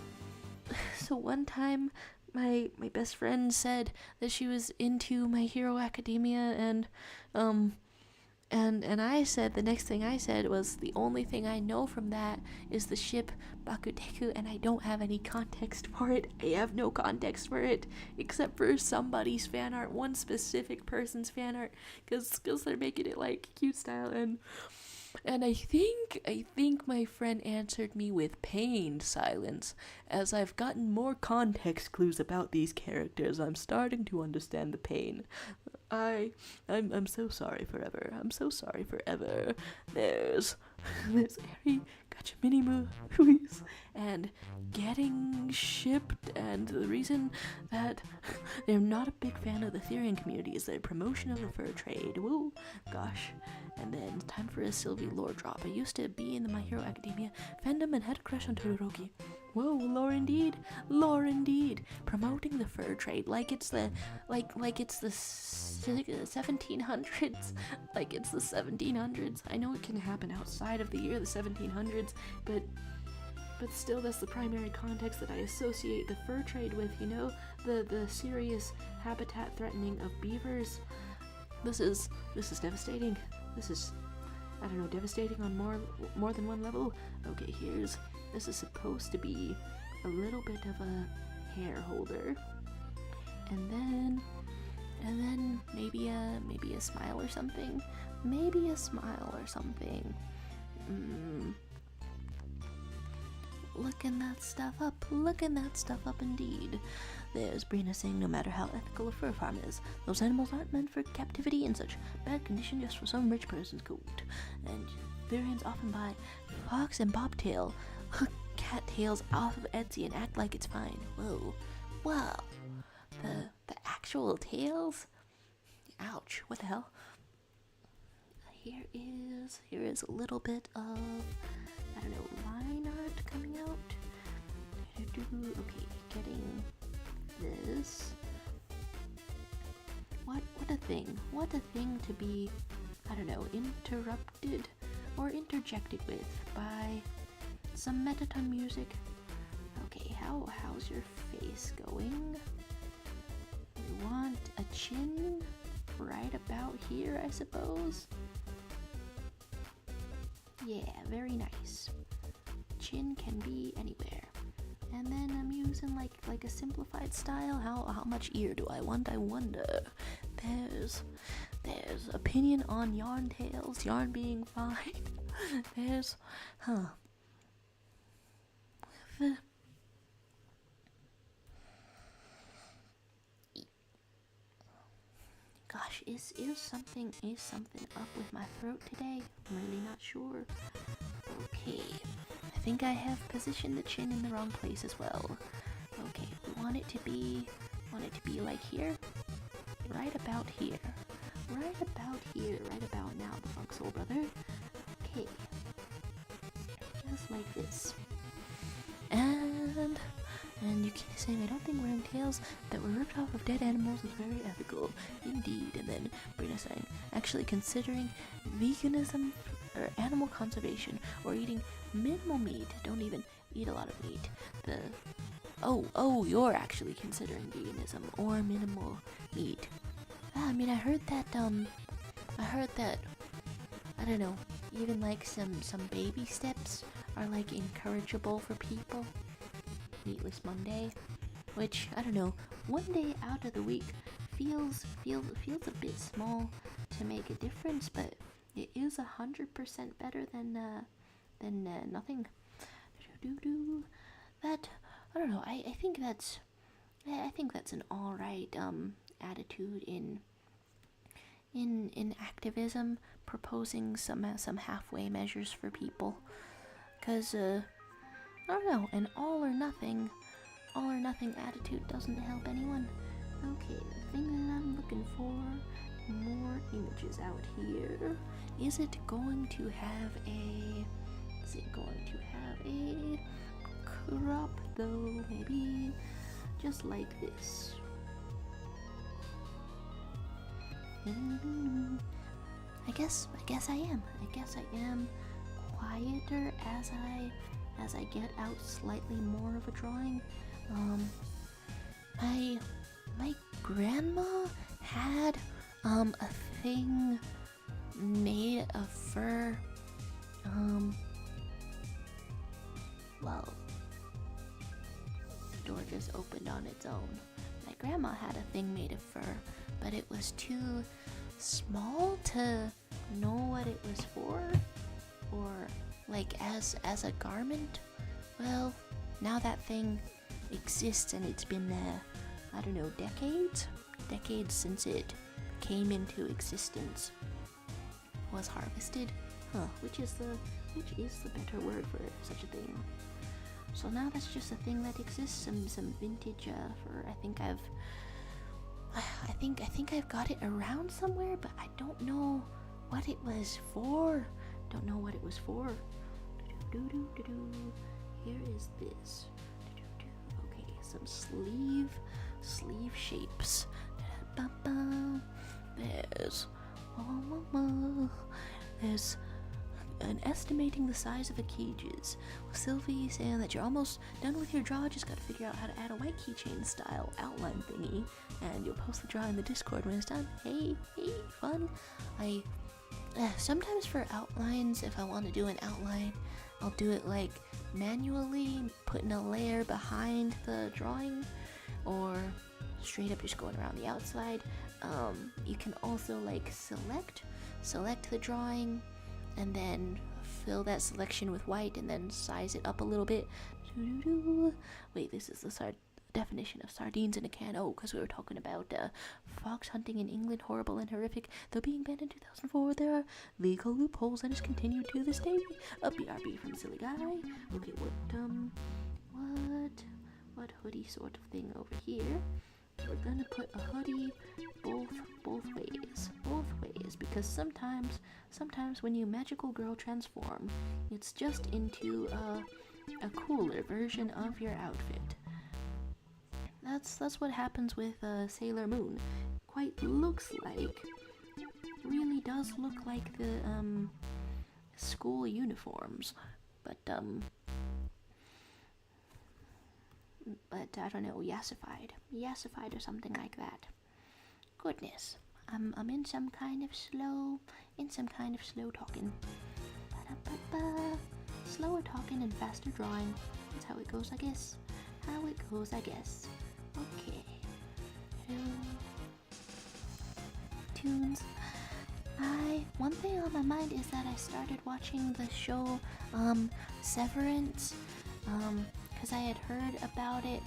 one time my best friend said that she was into My Hero Academia, and I said, the next thing I said was, the only thing I know from that is the ship Bakuteku, and I don't have any context for it. I have no context for it, except for somebody's fan art, one specific person's fan art, because they're making it like cute style, and I think my friend answered me with pained silence. As I've gotten more context clues about these characters, I'm starting to understand the pain. I'm so sorry forever. I'm so sorry forever. There's Eri, gotcha Minimu, Ruiz, and getting shipped, and the reason that they're not a big fan of the Therian community is their promotion of the fur trade. Woo, gosh. And then time for a Sylvie lore drop. I used to be in the My Hero Academia fandom and had a crush on Todoroki. Whoa, lore indeed, lore indeed. Promoting the fur trade like it's the 1700s, like it's the 1700s. I know it can happen outside of the year the 1700s, but still, that's the primary context that I associate the fur trade with. You know, the serious habitat threatening of beavers. This is devastating. This is, I don't know, devastating on more than one level. Okay, this is supposed to be a little bit of a hair holder, and then maybe a smile or something. Maybe a smile or something. Looking that stuff up indeed. There's Brina saying, no matter how ethical a fur farm is, those animals aren't meant for captivity in such bad condition just for some rich person's coat. And Therians often buy fox and bobtail cat tails off of Etsy and act like it's fine. Whoa. The actual tails? Ouch, what the hell? Here is a little bit of, I don't know, line art coming out. Okay, getting this. What a thing to be, I don't know, interrupted or interjected with by some Metaton music. Okay, how's your face going? We want a chin right about here, I suppose. Yeah, very nice. Chin can be anywhere. And then I'm using like a simplified style. How much ear do I want? I wonder. There's opinion on yarn tails, yarn being fine. There's gosh, is something up with my throat today? I'm really not sure. Okay, I think I have positioned the chin in the wrong place as well. Okay, we want it to be like here, right about here, right about now, the funk soul brother. Okay, just like this. And you keep saying, I don't think wearing tails that were ripped off of dead animals is very ethical. Indeed. And then Brina saying, actually considering veganism or animal conservation or eating minimal meat. Don't even eat a lot of meat. You're actually considering veganism or minimal meat. I mean, I heard that, I don't know, even like some baby steps are like encourageable for people. Meatless Monday, which, I don't know, one day out of the week feels a bit small to make a difference, but it is 100% better than nothing. That, I don't know, I think that's an alright attitude in activism, proposing some halfway measures for people, cause I don't know, an all or nothing attitude doesn't help anyone. Okay, the thing that I'm looking for, more images out here. Is it going to have a crop though? Maybe just like this. I guess I am. I guess I am quieter as I get out slightly more of a drawing. My grandma had a thing made of fur. Well, the door just opened on its own. My grandma had a thing made of fur, but it was too small to know what it was for, or like as a garment. Well, now that thing exists, and it's been I don't know, decades since it came into existence, was harvested, which is the better word for such a thing. So now that's just a thing that exists, some vintage fur. I think I've got it around somewhere, but I don't know what it was for. Here is this. Okay, some sleeve shapes. There's an estimating the size of a keyges. Sylvie saying that you're almost done with your draw, just gotta figure out how to add a white keychain style outline thingy, and you'll post the draw in the Discord when it's done. Hey, fun. I sometimes for outlines, if I want to do an outline, I'll do it like manually, putting a layer behind the drawing, or straight up just going around the outside. You can also like select the drawing and then fill that selection with white and then size it up a little bit. Wait, this is the definition of sardines in a can. Oh, because we were talking about fox hunting in England, horrible and horrific. Though being banned in 2004, there are legal loopholes and it's continued to this day. A BRB from Silly Guy. Okay, what hoodie sort of thing over here? We're gonna put a hoodie both ways, because sometimes when you magical girl transform, it's just into a cooler version of your outfit. That's what happens with Sailor Moon. Really does look like the school uniforms, but I don't know, yassified or something like that. Goodness, I'm in some kind of slow talking. Ba-da-ba-ba. Slower talking and faster drawing. That's how it goes, I guess. Okay. Tunes. One thing on my mind is that I started watching the show Severance, because I had heard about it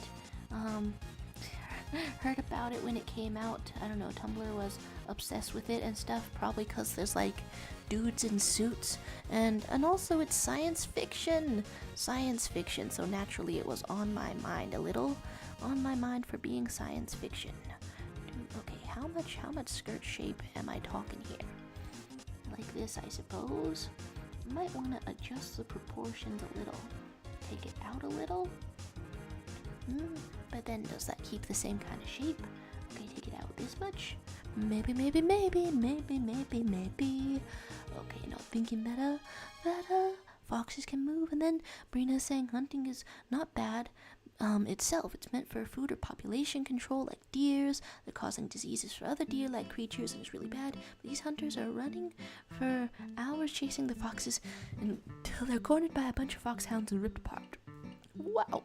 when it came out. I don't know, Tumblr was obsessed with it and stuff, probably because there's like dudes in suits, and also it's science fiction, so naturally it was on my mind for being science fiction. Okay, how much skirt shape am I talking here? Like this, I suppose. Might want to adjust the proportions a little. Take it out a little. But then does that keep the same kind of shape? Okay, take it out this much. Maybe. Okay, now thinking better. Foxes can move, and then Brina saying hunting is not bad itself. It's meant for food or population control, like deers. They're causing diseases for other deer-like creatures, and it's really bad. But these hunters are running for hours chasing the foxes until they're cornered by a bunch of foxhounds and ripped apart. Wow.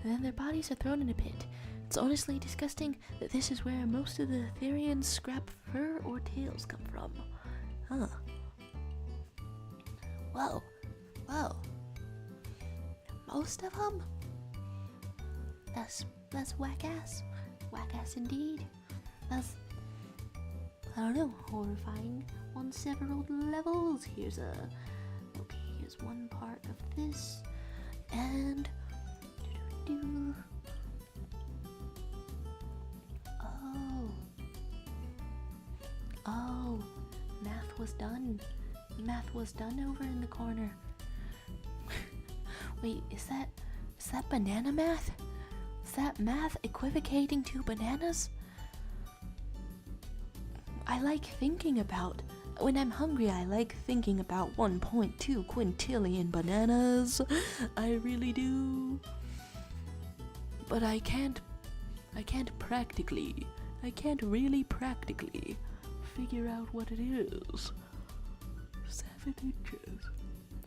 And then their bodies are thrown in a pit. It's honestly disgusting that this is where most of the Therians scrap fur or tails come from. Whoa. Most of them? That's whack-ass. Whack-ass indeed. That's, I don't know, horrifying on several levels. Here's one part of this, and Oh, math was done over in the corner. Wait, is that banana math? Is that math equivocating to bananas? I like thinking about, when I'm hungry, I like thinking about 1.2 quintillion bananas. I really do. But I can't really practically figure out what it is. 7 inches.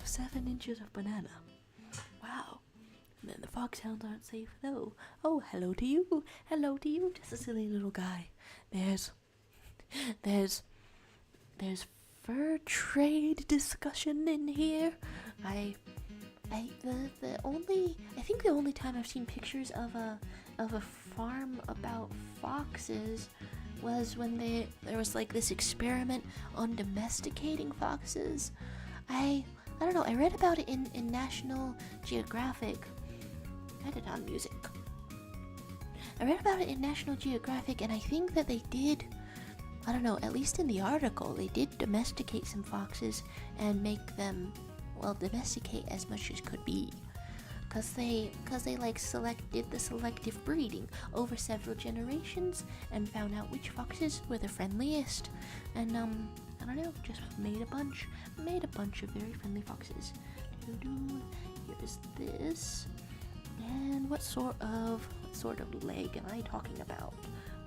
7 inches of banana. Wow. And then the foxhounds aren't safe though. Oh, hello to you. Hello to you, just a silly little guy. There's fur trade discussion in here. I think the only time I've seen pictures of a farm about foxes was when there was like this experiment on domesticating foxes. I don't know, I read about it in National Geographic. I had it on music. I read about it in National Geographic, and I think that they did, I don't know, at least in the article, they did domesticate some foxes and make them, well, domesticate as much as could be. Cause they like did the selective breeding over several generations and found out which foxes were the friendliest. And I don't know, just made a bunch of very friendly foxes. Here's this. And what sort of leg am I talking about?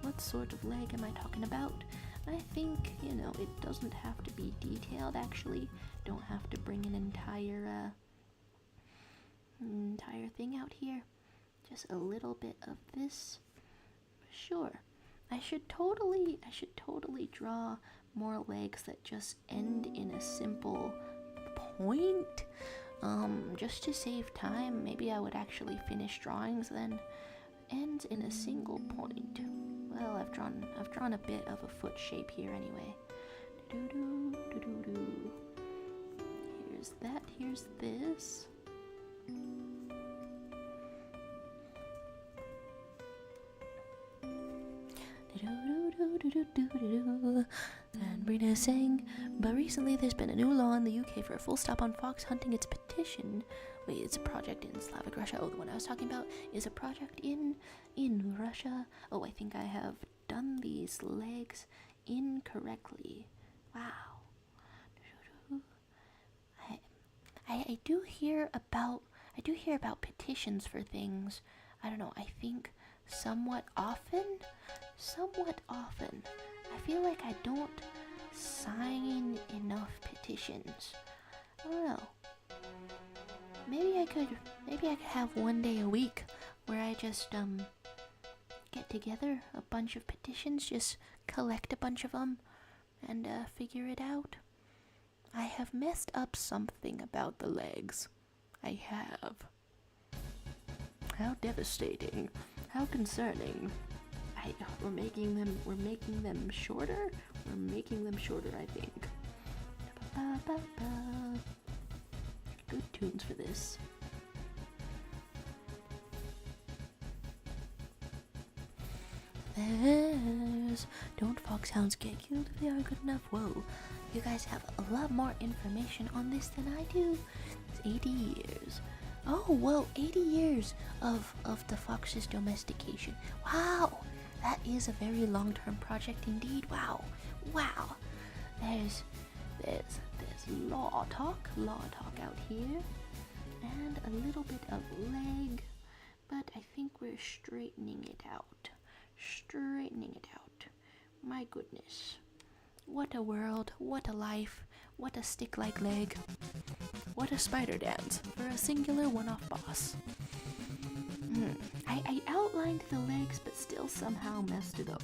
What sort of leg am I talking about? I think, you know, it doesn't have to be detailed actually. Don't have to bring an entire thing out here. Just a little bit of this. Sure. I should totally draw more legs that just end in a simple point. Just to save time, maybe I would actually finish drawings then. Ends in a single point. Well, I've drawn a bit of a foot shape here anyway. Here's that, here's this. And Brina is saying, but recently there's been a new law in the UK for a full stop on fox hunting. It's a petition. Wait, it's a project in Slavic Russia. Oh, the one I was talking about is a project in Russia. Oh, I think I have done these legs incorrectly. Wow. I do hear about petitions for things. I don't know, I think somewhat often. I feel like I don't sign enough petitions. I don't know. Maybe I could have one day a week where I just get together a bunch of petitions, just collect a bunch of them and figure it out. I have messed up something about the legs. I have. How devastating. How concerning. We're making them shorter? We're making them shorter, I think. Good tunes for this. Don't foxhounds get killed if they are good enough? Whoa, you guys have a lot more information on this than I do. It's 80 years. Oh, whoa, 80 years of the fox's domestication. Wow, that is a very long-term project indeed. Wow. There's law talk out here, and a little bit of leg, but I think we're straightening it out. My goodness. What a world, what a life, what a stick-like leg. What a spider dance for a singular one-off boss. I outlined the legs, but still somehow messed it up.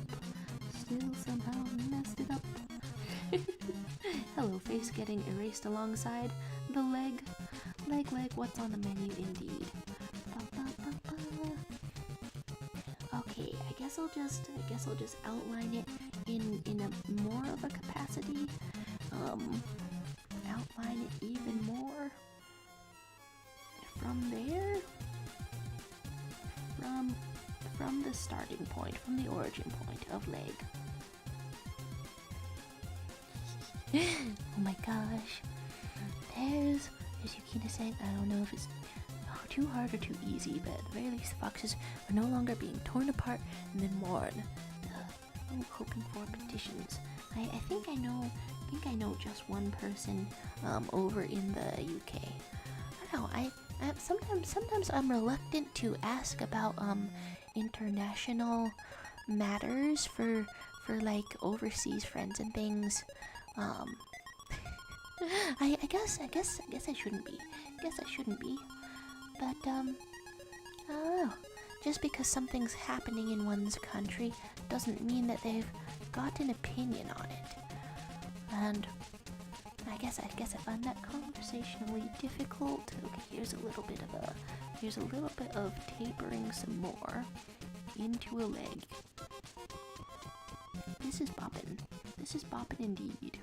Hello, face getting erased alongside the leg. Leg, what's on the menu indeed. Okay, I guess I'll just outline it in a more of a capacity. Outline it even more from there. From the starting point, from the origin point of leg. Oh my gosh. There's Yukina saying, I don't know if it's too hard or too easy, but at the very least the foxes are no longer being torn apart and then worn. hoping for petitions. I think I know just one person over in the UK. I don't know. I sometimes I'm reluctant to ask about international matters for like overseas friends and things. I guess I shouldn't be. But I don't know. Just because something's happening in one's country doesn't mean that they've got an opinion on it. And I guess I find that conversationally difficult. Okay, here's a little bit of tapering some more into a leg. This is boppin' indeed.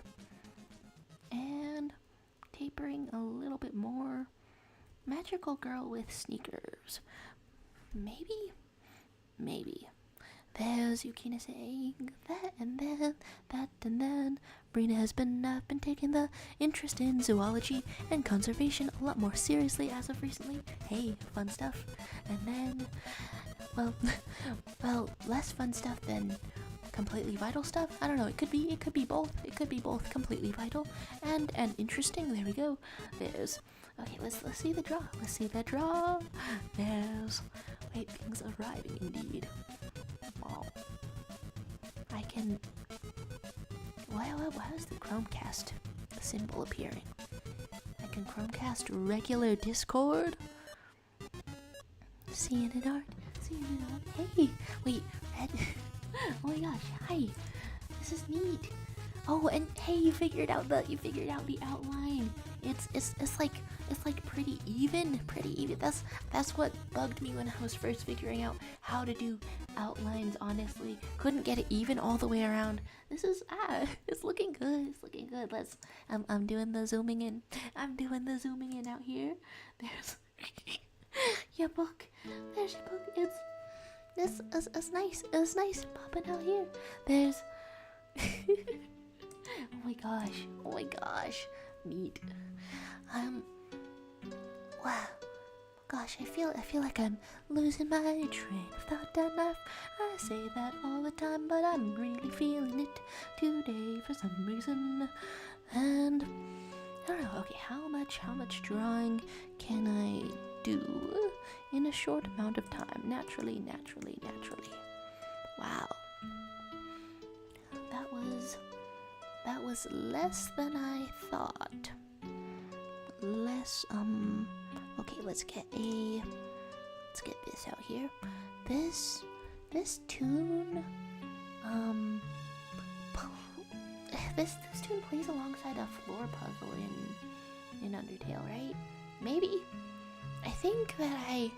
And tapering a little bit more. Magical girl with sneakers. Maybe. There's Yukina saying that and then, that and then. Brina has been taking the interest in zoology and conservation a lot more seriously as of recently. Hey, fun stuff. And then, well, less fun stuff than completely vital stuff. I don't know. It could be both. It could be both completely vital and interesting. There we go. There's. Okay, let's see the draw. There's. Wait, things arriving indeed. Wow. I can. Why is the Chromecast symbol appearing? I can Chromecast regular Discord. Seeing it art. Hey, wait, Red. Oh my gosh, hi. This is neat. Oh, and hey, you figured out the outline. It's like pretty even. That's what bugged me when I was first figuring out how to do outlines. Honestly, couldn't get it even all the way around. This is it's looking good. Let's. I'm doing the zooming in. Out here. There's your book. There's your book. It's nice. It's nice popping out here. There's. Oh my gosh. Neat. Wow. Gosh, I feel like I'm losing my train of thought and I say that all the time, but I'm really feeling it today for some reason. And I don't know. Okay, how much drawing can I do in a short amount of time? Naturally. Wow. That was less than I thought. Okay, let's get this out here. This tune this tune plays alongside a floor puzzle in Undertale, right? Maybe. I think that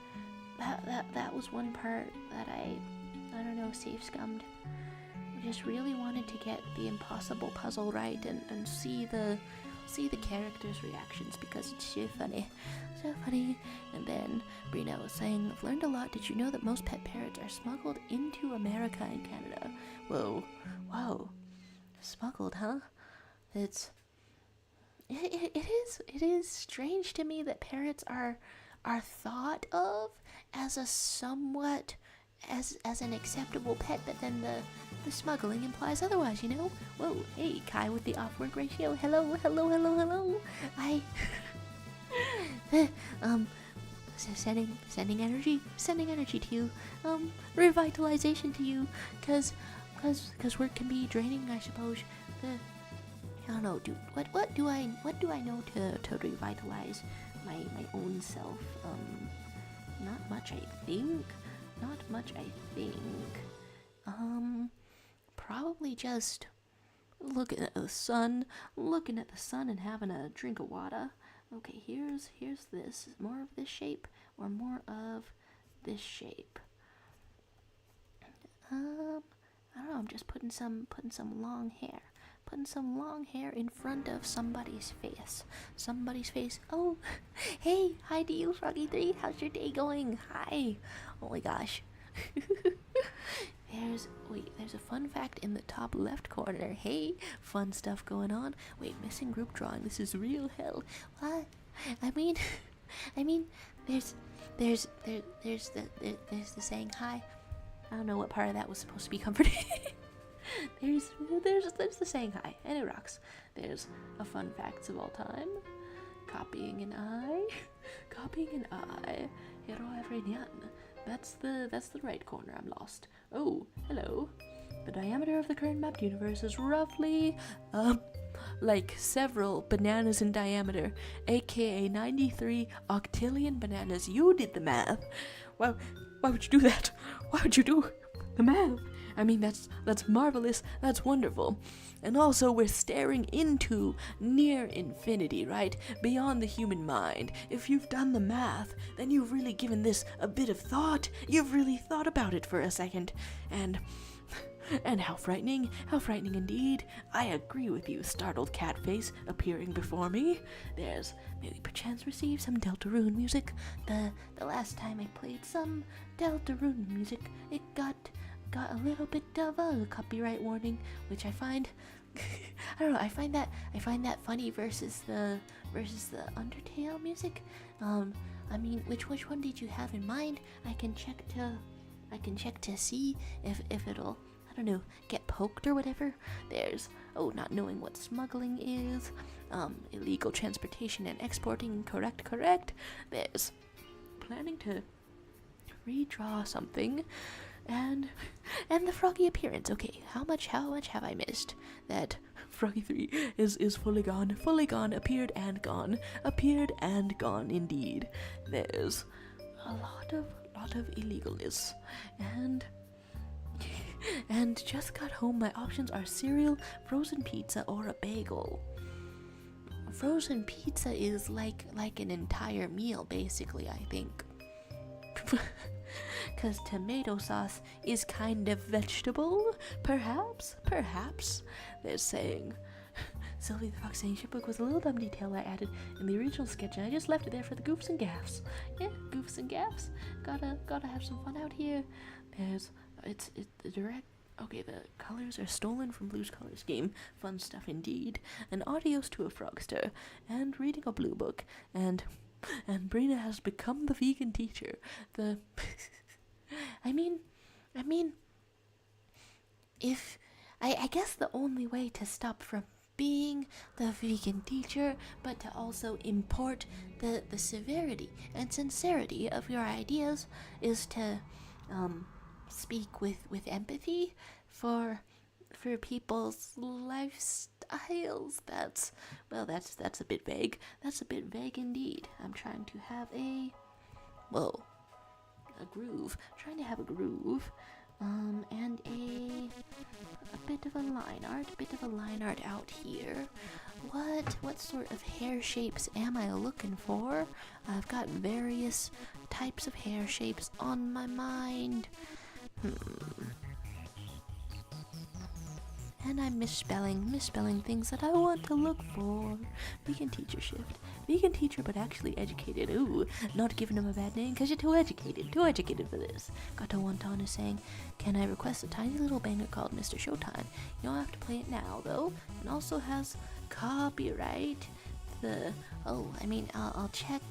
was one part that I don't know, safe scummed. I just really wanted to get the impossible puzzle right and see the characters' reactions because it's so funny. And then Brina was saying, I've learned a lot. Did you know that most pet parrots are smuggled into America and Canada? Whoa. Wow. Smuggled, huh? It is strange to me that parrots are thought of as a somewhat as an acceptable pet, but then the smuggling implies otherwise, you know? Whoa, hey, Kai with the off-work ratio. Hello. I sending energy to you. Revitalization to you, cause work can be draining, I suppose. I don't know, dude. What do I know to revitalize my own self? Not much, I think. Probably just looking at the sun and having a drink of water. Okay, here's this. More of this shape or more of this shape? I don't know, I'm just putting some long hair. Putting some long hair in front of somebody's face. Oh, hey, hi to you, Froggy3. How's your day going? Hi. Oh my gosh. There's a fun fact in the top left corner. Hey, fun stuff going on. Wait, missing group drawing. This is real hell. What? I mean, there's the saying hi. I don't know what part of that was supposed to be comforting. there's the saying hi, and it rocks. There's a fun facts of all time. Copying an eye. Copying an eye. Hero Everinian. That's the right corner. I'm lost. Oh, hello. The diameter of the current mapped universe is roughly, like several bananas in diameter, aka 93 octillion bananas. You did the math. Why would you do that? Why would you do the math? I mean, that's marvelous. That's wonderful. And also, we're staring into near infinity, right? Beyond the human mind. If you've done the math, then you've really given this a bit of thought. You've really thought about it for a second. And how frightening indeed. I agree with you, startled cat face appearing before me. There's maybe perchance receive some Deltarune music. The last time I played some Deltarune music, it got a little bit of a copyright warning, which I find I don't know, I find that funny versus the Undertale music. I mean, which one did you have in mind? I can check to see if it'll, I don't know, get poked or whatever. There's, not knowing what smuggling is, illegal transportation and exporting, correct. There's planning to redraw something, and the froggy appearance. Okay, how much have I missed? That Froggy 3 is fully gone, appeared and gone indeed. There's a lot of illegalness, and just got home. My options are cereal, frozen pizza, or a bagel. Frozen pizza is like an entire meal, basically, I think. Because tomato sauce is kind of vegetable, perhaps. They're saying. Sylvie the Fox saying shipbook was a little dumb detail I added in the original sketch, and I just left it there for the goofs and gaffs. Yeah, goofs and gaffs. Gotta have some fun out here. It's the direct. Okay, the colors are stolen from Blue's Colors game. Fun stuff indeed. And adios to a frogster, and reading a blue book, and Brina has become the vegan teacher. I mean, if I guess the only way to stop from being the vegan teacher, but to also import the severity and sincerity of your ideas, is to speak with empathy for people's lifestyles. That's a bit vague. That's a bit vague indeed. I'm trying to have a groove. Trying to have a groove. And a bit of a line art out here. What sort of hair shapes am I looking for? I've got various types of hair shapes on my mind. And I'm misspelling things that I want to look for. Vegan teacher shift. Vegan teacher, but actually educated. Ooh, not giving him a bad name because you're too educated for this. Gato Wonton is saying, can I request a tiny little banger called Mr. Showtime? You don't have to play it now, though. It also has copyright. I'll check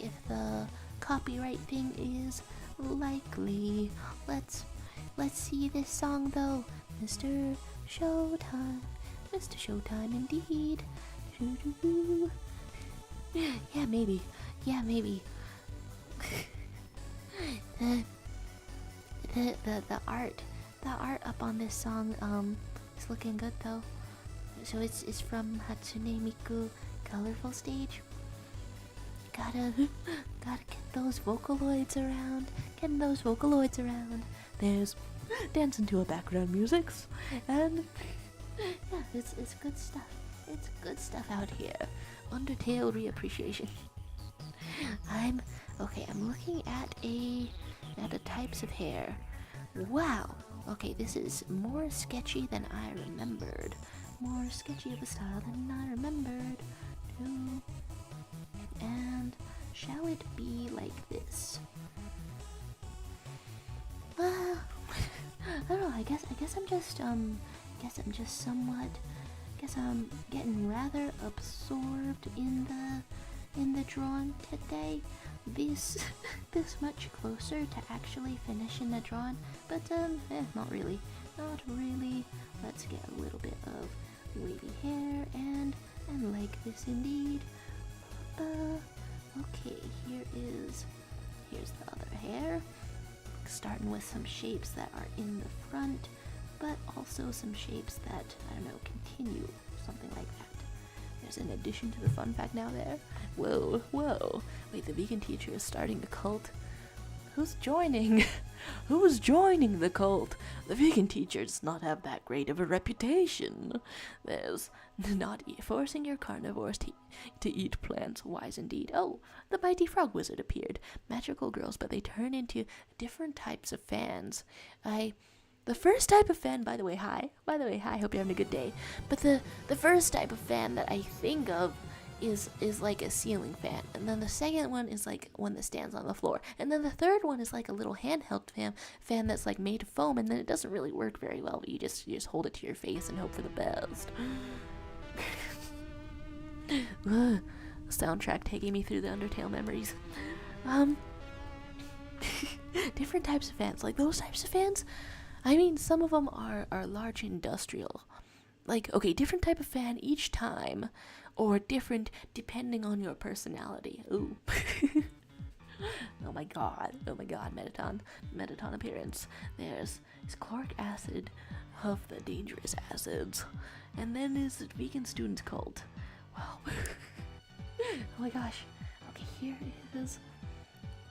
if the copyright thing is likely. Let's see this song, though. Mr. Showtime indeed. Yeah, maybe. The art up on this song is looking good though. So it's from Hatsune Miku Colorful Stage. Gotta get those Vocaloids around. There's dancing to a background musics, and yeah, it's good stuff. It's good stuff out here. Undertale reappreciation. I'm looking at the types of hair. Wow. Okay, this is more sketchy than I remembered. More sketchy of a style than I remembered. And shall it be like this? I don't know. I guess I'm getting rather absorbed in the drawing today. This much closer to actually finishing the drawing, but not really. not really. Let's get a little bit of wavy hair and like this indeed. Okay, here's the other hair. Starting with some shapes that are in the front, but also some shapes that, I don't know, continue, something like that. There's an addition to the fun fact now there. Whoa, whoa. Wait, the vegan teacher is starting a cult? Who's joining? Who's joining the cult? The vegan teacher does not have that great of a reputation. There's not forcing your carnivores to eat plants. Wise indeed. Oh, the mighty frog wizard appeared. Magical girls, but they turn into different types of fans. The first type of fan, by the way, hi, hope you're having a good day. But the first type of fan that I think of is like a ceiling fan, and then the second one is like one that stands on the floor, and then the third one is like a little handheld fan that's like made of foam, and then it doesn't really work very well, but you just hold it to your face and hope for the best. Soundtrack taking me through the Undertale memories. Different types of fans, like those types of fans, I mean, some of them are large industrial. Like, okay, different type of fan each time, or different depending on your personality. Ooh. Oh my god, Metaton appearance. There's chloric acid of the dangerous acids. And then there's the vegan students cult. Wow. Oh my gosh. Okay, here is,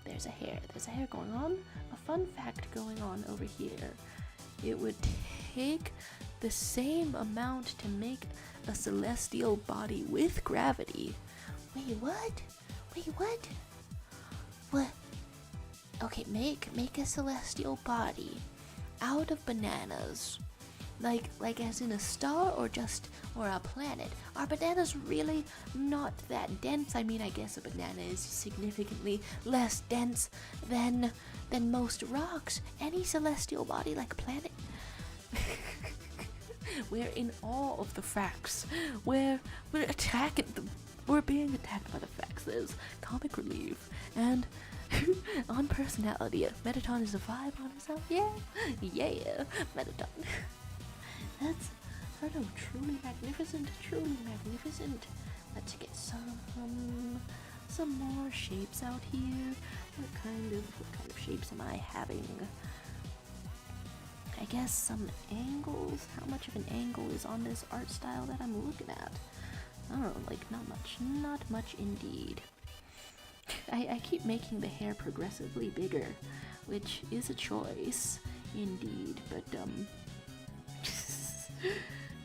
there's a hair going on. A fun fact going on over here. It would take the same amount to make a celestial body with gravity. Wait, what? What? Okay, make a celestial body out of bananas. Like as in a star or a planet. Are bananas really not that dense? I mean, I guess a banana is significantly less dense than most rocks. Any celestial body like a planet? We're in awe of the facts. We're attacking them. We're being attacked by the facts. There's comic relief and on personality. Metaton is a vibe on himself. Yeah, Metaton. That's, I don't know, truly magnificent. Let's get some more shapes out here. What kind of shapes am I having? I guess some angles. How much of an angle is on this art style that I'm looking at? I don't know, like not much indeed. I keep making the hair progressively bigger, which is a choice indeed, but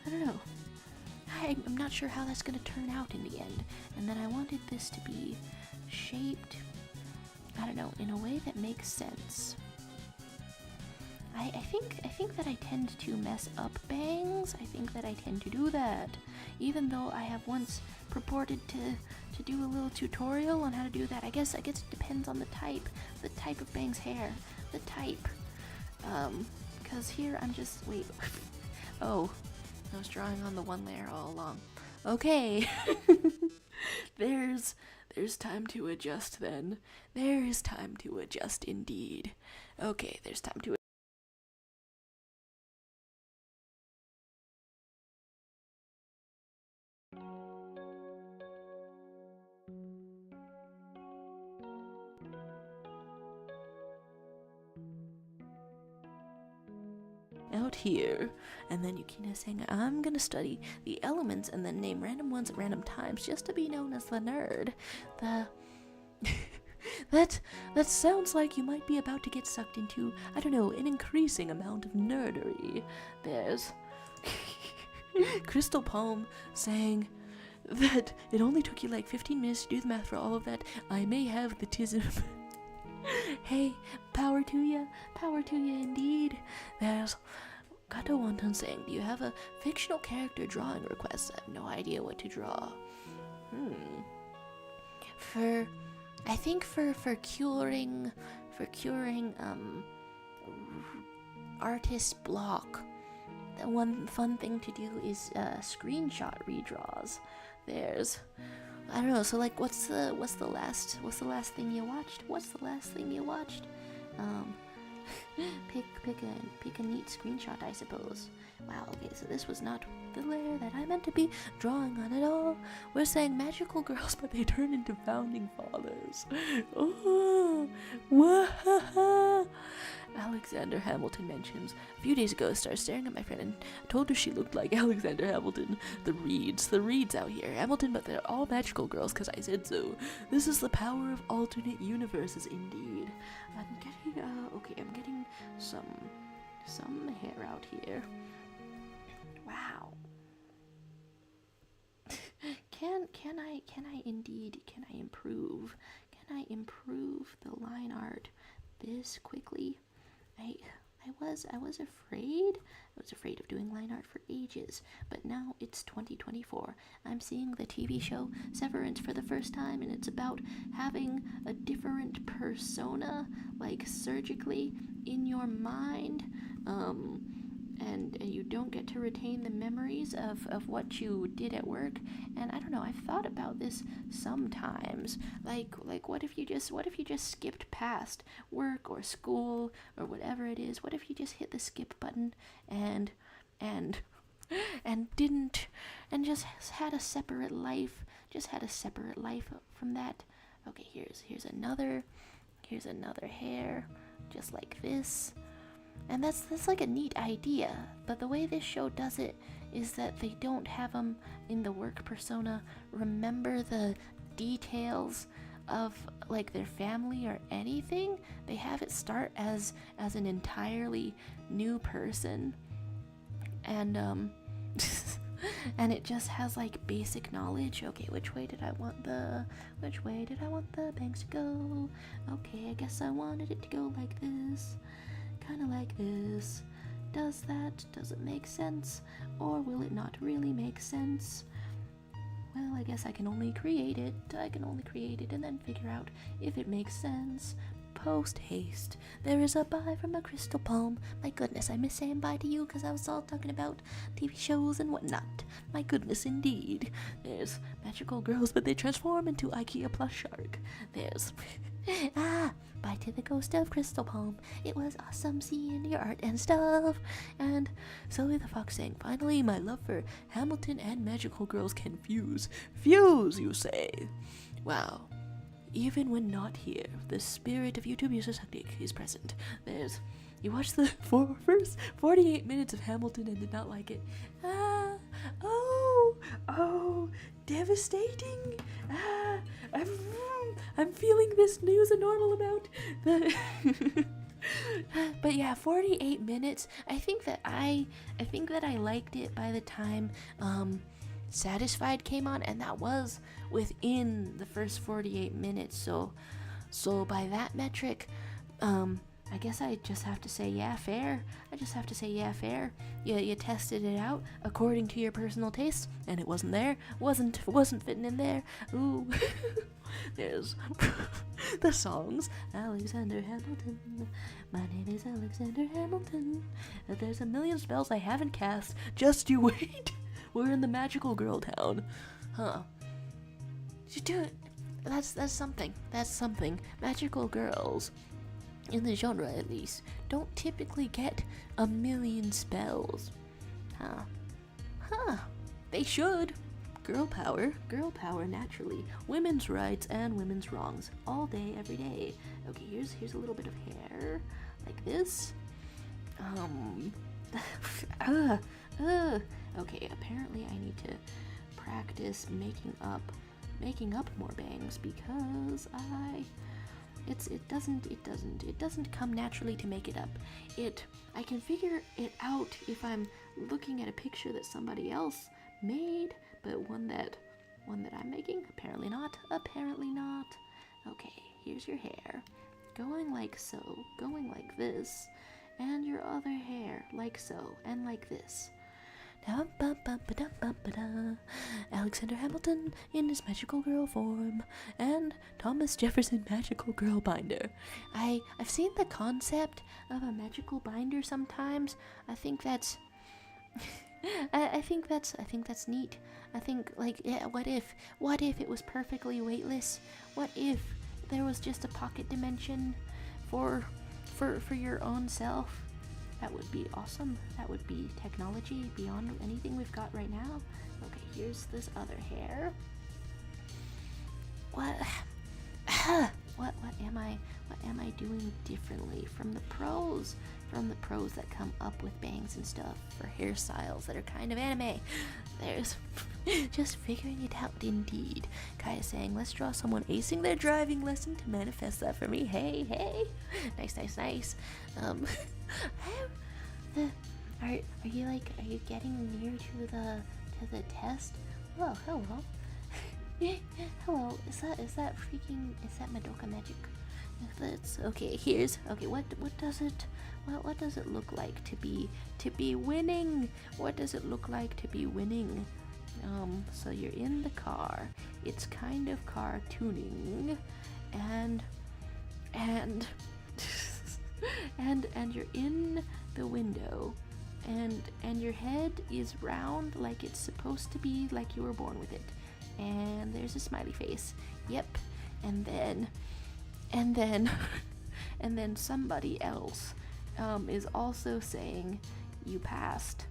I don't know. I'm not sure how that's gonna turn out in the end. And then I wanted this to be shaped, I don't know, in a way that makes sense. I think that I tend to mess up bangs. I think that I tend to do that. Even though I have once purported to do a little tutorial on how to do that. I guess it depends on the type of bang's hair. The type. Because here I'm just, wait. Oh, I was drawing on the one layer all along. Okay. There's time to adjust then. There is time to adjust indeed. Okay, there's time to out here, and then Yukina saying, I'm gonna study the elements and then name random ones at random times just to be known as the nerd. That sounds like you might be about to get sucked into, I don't know, an increasing amount of nerdery. There's Crystal Palm saying that it only took you like 15 minutes to do the math for all of that. I may have the tism. Hey, power to ya indeed. There's Kato Wonton saying, do you have a fictional character drawing request? I have no idea what to draw. I think for curing artist block, the one fun thing to do is screenshot redraws. There's, I don't know, so like what's the last thing you watched? pick a neat screenshot, I suppose. Wow, okay, so this was not the layer that I meant to be drawing on at all. We're saying magical girls, but they turn into founding fathers. Oh, wah-ha-ha. Alexander Hamilton mentions, a few days ago I started staring at my friend and told her she looked like Alexander Hamilton. The Reeds out here. Hamilton, but they're all magical girls because I said so. This is the power of alternate universes indeed. I'm getting some hair out here. Wow. Can I improve? Can I improve the line art this quickly? I was afraid. I was afraid of doing line art for ages, but now it's 2024. I'm seeing the TV show Severance for the first time, and it's about having a different persona, like surgically in your mind, and you don't get to retain the memories of what you did at work. And I don't know, I've thought about this sometimes. Like what if you just skipped past work or school or whatever it is? What if you just hit the skip button and just had a separate life, from that? Okay, here's another hair, just like this. And that's like a neat idea, but the way this show does it is that they don't have them in the work persona remember the details of like their family or anything. They have it start as an entirely new person, and and it just has like basic knowledge. Okay, which way did I want the bangs to go? Okay, I guess I wanted it to go like this. Kind of like this. Does it make sense? Or will it not really make sense? Well, I guess I can only create it and then figure out if it makes sense. Post haste. There is a bye from a crystal palm. My goodness, I miss saying bye to you because I was all talking about TV shows and whatnot. My goodness, indeed. There's magical girls, but they transform into IKEA plush shark. There's bye to the ghost of Crystal Palm. It was awesome seeing your art and stuff. And Zoe the Fox saying, finally, my love for Hamilton and magical girls can fuse. Fuse, you say? Wow. Even when not here, the spirit of YouTube user technique is present. You watched the first 48 minutes of Hamilton and did not like it. Devastating. I'm feeling this news a normal amount. But yeah, 48 minutes. I think that I liked it by the time Satisfied came on, and that was within the first 48 minutes. So by that metric, I guess I just have to say yeah, fair. You tested it out according to your personal taste, and it wasn't there. Wasn't fitting in there. Ooh. There's the songs. Alexander Hamilton. My name is Alexander Hamilton. There's a million spells I haven't cast. Just you wait. We're in the magical girl town. Huh. You do it. That's something. Magical girls, in the genre at least, don't typically get a million spells. They should. Girl power naturally. Women's rights and women's wrongs, all day, every day. Okay, here's a little bit of hair, like this. Okay, apparently I need to practice making up more bangs because it doesn't come naturally to make it up. I can figure it out if I'm looking at a picture that somebody else made, but one that I'm making, apparently not. Okay, here's your hair, going like so, going like this, and your other hair like so, and like this. Alexander Hamilton in his magical girl form, and Thomas Jefferson magical girl binder. I've seen the concept of a magical binder sometimes. I think that's I think that's neat. I think, like, yeah, what if it was perfectly weightless? What if there was just a pocket dimension for for your own self. That would be awesome. That would be technology beyond anything we've got right now. Okay, here's this other hair. What am I doing differently from the pros? From the pros that come up with bangs and stuff for hairstyles that are kind of anime. There's just figuring it out indeed. Kaya saying, let's draw someone acing their driving lesson to manifest that for me. Hey. Nice. Are you getting near to the test? Oh, hello. Hello, is that Madoka magic? If that's okay, what does it look like to be winning? What does it look like to be winning? So you're in the car. It's kind of cartooning, and and you're in the window, and your head is round like it's supposed to be, like you were born with it. And there's a smiley face. Yep. And then somebody else is also saying you passed.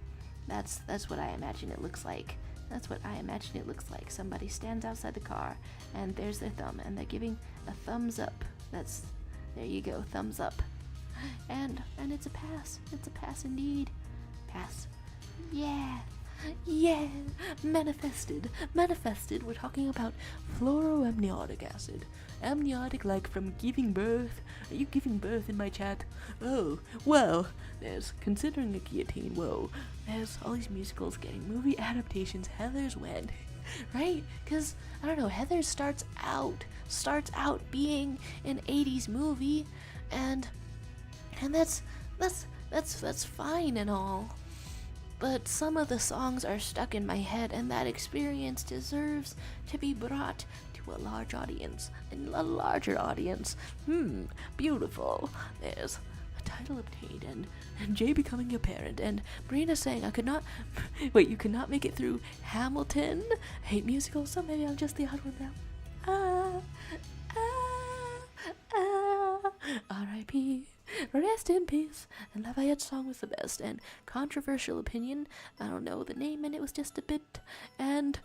That's what I imagine it looks like. Somebody stands outside the car and there's their thumb and they're giving a thumbs up. There you go, thumbs up. And it's a pass. It's a pass indeed. Pass. Yeah, manifested. We're talking about fluoroamniotic acid. Amniotic, like from giving birth. Are you giving birth in my chat? Oh, well, there's Considering a Guillotine. Whoa, there's all these musicals getting movie adaptations. Heather's when, right? Because I don't know. Heather starts out being an 80s movie, and that's fine and all. But some of the songs are stuck in my head, and that experience deserves to be brought to a large audience, and a larger audience. Beautiful. There's a title obtained, and Jay becoming a parent, and Brina saying I could not. Wait, you could not make it through Hamilton? I hate musicals, so maybe I'm just the odd one now. R.I.P. Rest in peace. And Lafayette's song was the best. And controversial opinion, I don't know the name, and it was just a bit. And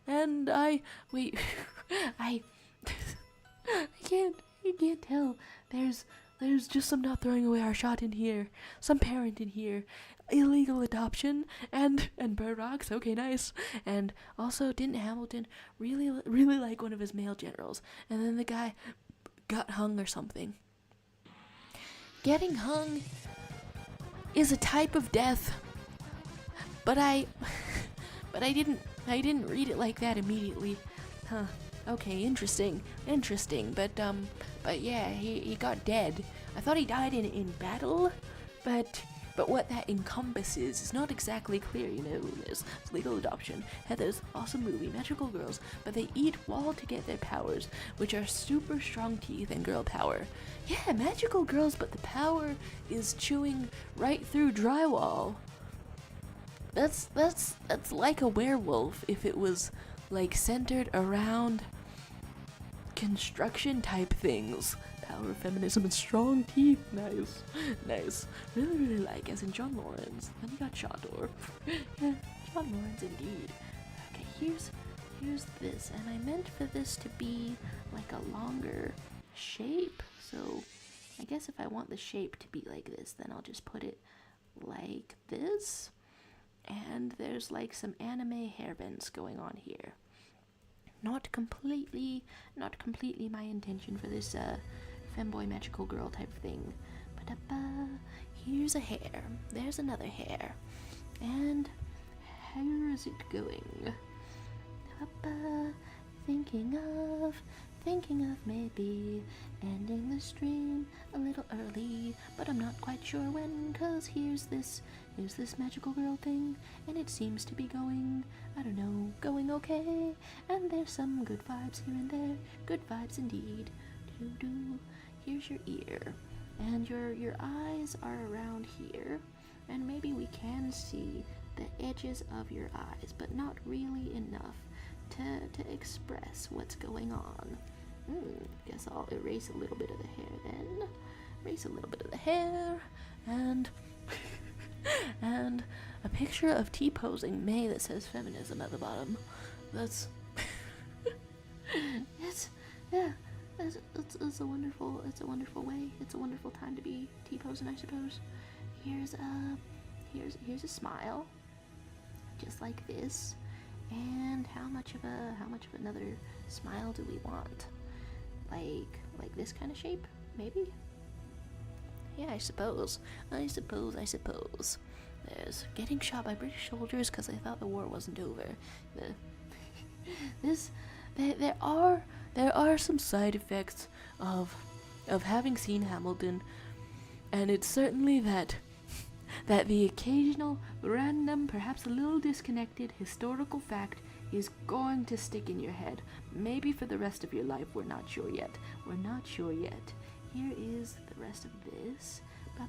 I can't tell. There's just some not throwing away our shot in here. Some parent in here. Illegal adoption and Bird Rocks. Okay, nice. And also, didn't Hamilton really like one of his male generals, and then the guy got hung or something? Getting hung is a type of death, but I didn't read it like that immediately. Huh. Okay, interesting. But yeah, he got dead. I thought he died in battle, but what that encompasses is not exactly clear, you know. There's legal adoption, Heather's awesome movie, magical girls, but they eat wall to get their powers, which are super strong teeth and girl power. Yeah, magical girls, but the power is chewing right through drywall. That's like a werewolf if it was like centered around construction type things. Power, feminism, and strong teeth. Nice. Really like, as in John Lawrence. Then you got Shador. Yeah, John Lawrence indeed. Okay, here's this, and I meant for this to be like a longer shape. So I guess if I want the shape to be like this, then I'll just put it like this. And there's like some anime hair bends going on here. Not completely my intention for this femboy magical girl type thing. But here's a hair. There's another hair. And how is it going? Thinking of maybe ending the stream a little early, but I'm not quite sure when, 'cause here's this magical girl thing, and it seems to be going, I don't know, going okay, and there's some good vibes here and there, good vibes indeed. Here's your ear, and your eyes are around here, and maybe we can see the edges of your eyes, but not really enough to express what's going on. Guess I'll erase a little bit of the hair then. erase a little bit of the hair, and and a picture of T-posing May that says feminism at the bottom. That's it's a wonderful way. It's a wonderful time to be T-posing, I suppose. Here's a smile, just like this. And how much of another smile do we want? Like this kind of shape, maybe? Yeah, I suppose. There's getting shot by British soldiers because they thought the war wasn't over. There are some side effects of having seen Hamilton, and it's certainly that the occasional, random, perhaps a little disconnected historical fact is going to stick in your head. Maybe for the rest of your life, we're not sure yet. Here is the rest of this. The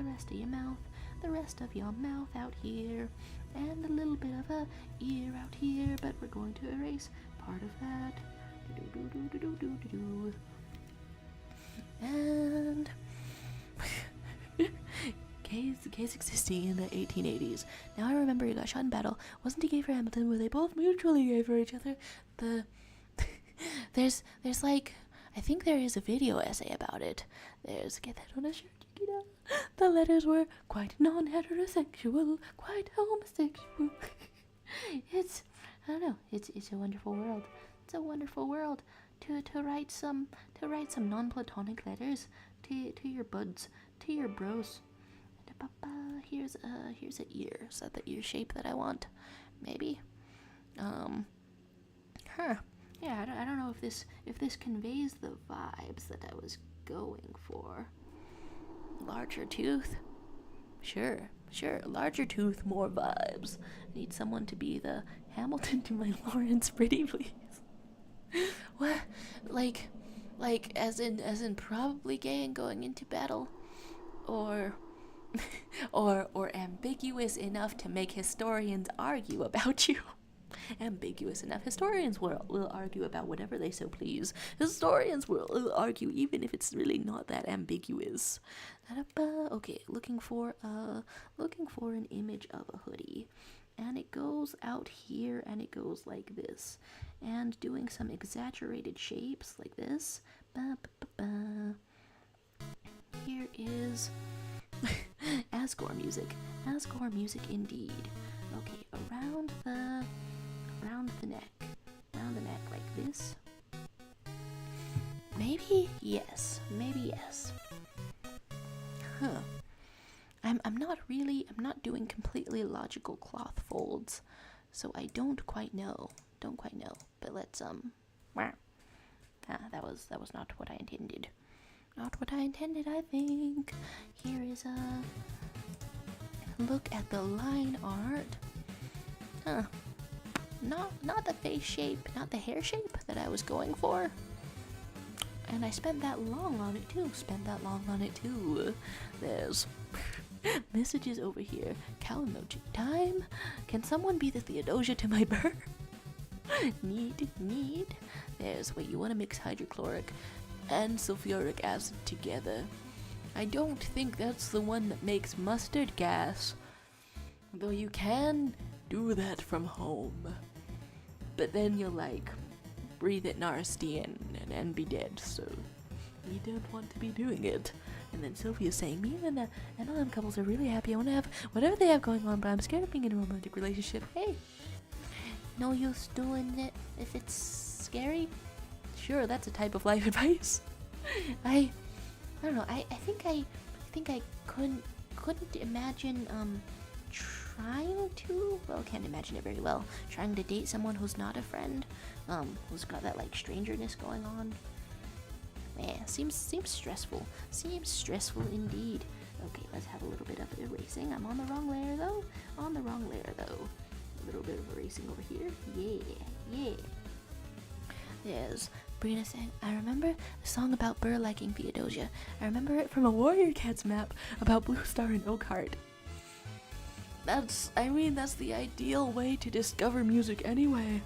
rest of your mouth. The rest of your mouth out here. And a little bit of a ear out here, but we're going to erase part of that. And Kay's existing in the 1880s. Now I remember he got shot in battle. Wasn't he gay for Hamilton? Were they both mutually gay for each other? There's like, I think there is a video essay about it. There's, get that on a shirt, Yukina. The letters were quite non-heterosexual, quite homosexual. I don't know, it's a wonderful world. It's a wonderful world to write some non-platonic letters to your buds, to your bros. Here's an ear. Is that the ear shape that I want? Maybe. Yeah, I don't know if this conveys the vibes that I was going for. Larger tooth? Sure. Larger tooth, more vibes. Need someone to be the Hamilton to my Lawrence Pretty, please. What? Like as in probably gay and going into battle? Or ambiguous enough to make historians argue about you. Ambiguous enough. Historians will argue about whatever they so please. Historians will argue even if it's really not that ambiguous. Okay, looking for an image of a hoodie. And it goes out here and it goes like this. And doing some exaggerated shapes like this. Here is Asgore music indeed. Okay, around the neck like this. Maybe yes. I'm not doing completely logical cloth folds, so I don't quite know. But let's that was not what I intended. I think. Here is a look at the line art. Not the face shape, not the hair shape that I was going for. And I spent that long on it too. There's messages over here. Cow emoji time. Can someone be the Theodosia to my burr? Need. There's, wait, you want to mix hydrochloric and sulfuric acid together. I don't think that's the one that makes mustard gas. Though you can do that from home. But then you'll breathe it nasty and be dead, so you don't want to be doing it. And then Sylvia's saying, me and all them couples are really happy. I want to have whatever they have going on, but I'm scared of being in a romantic relationship. Hey, no use doing it if it's scary. Sure, that's a type of life advice. I don't know. I think I couldn't imagine trying to, can't imagine it very well, trying to date someone who's not a friend, who's got that strangeness going on. Man, seems stressful. Seems stressful indeed. Okay, let's have a little bit of erasing. I'm on the wrong layer though. A little bit of erasing over here. Yeah. There's Brina saying, I remember the song about Burr liking Theodosia. I remember it from a Warrior Cats map about Blue Star and Oakheart. That's the ideal way to discover music anyway.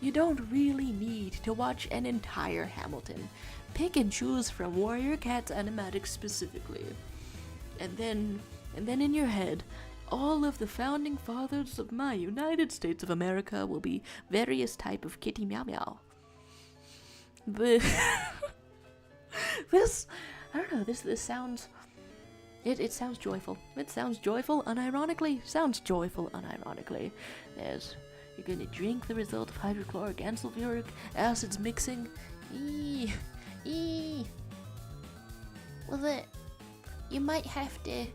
You don't really need to watch an entire Hamilton. Pick and choose from Warrior Cats animatics specifically. And then in your head, all of the founding fathers of my United States of America will be various type of kitty meow meow. But this, I don't know, this sounds, it sounds joyful. It sounds joyful unironically. You're gonna drink the result of hydrochloric and sulfuric acids mixing. Well, you might have to,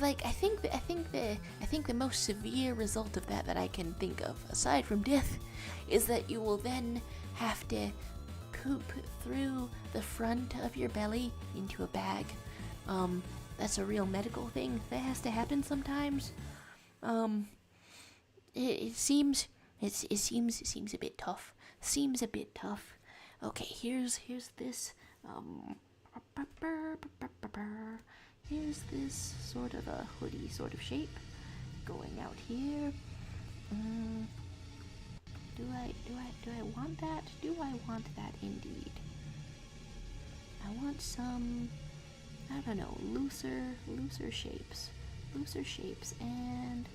like, I think the most severe result of that I can think of, aside from death, is that you will then have to poop through the front of your belly into a bag. That's a real medical thing that has to happen sometimes. It seems a bit tough. Okay, here's this. Here's this sort of a hoodie sort of shape going out here. Do I want that? Do I want that indeed? I want some, I don't know, looser shapes and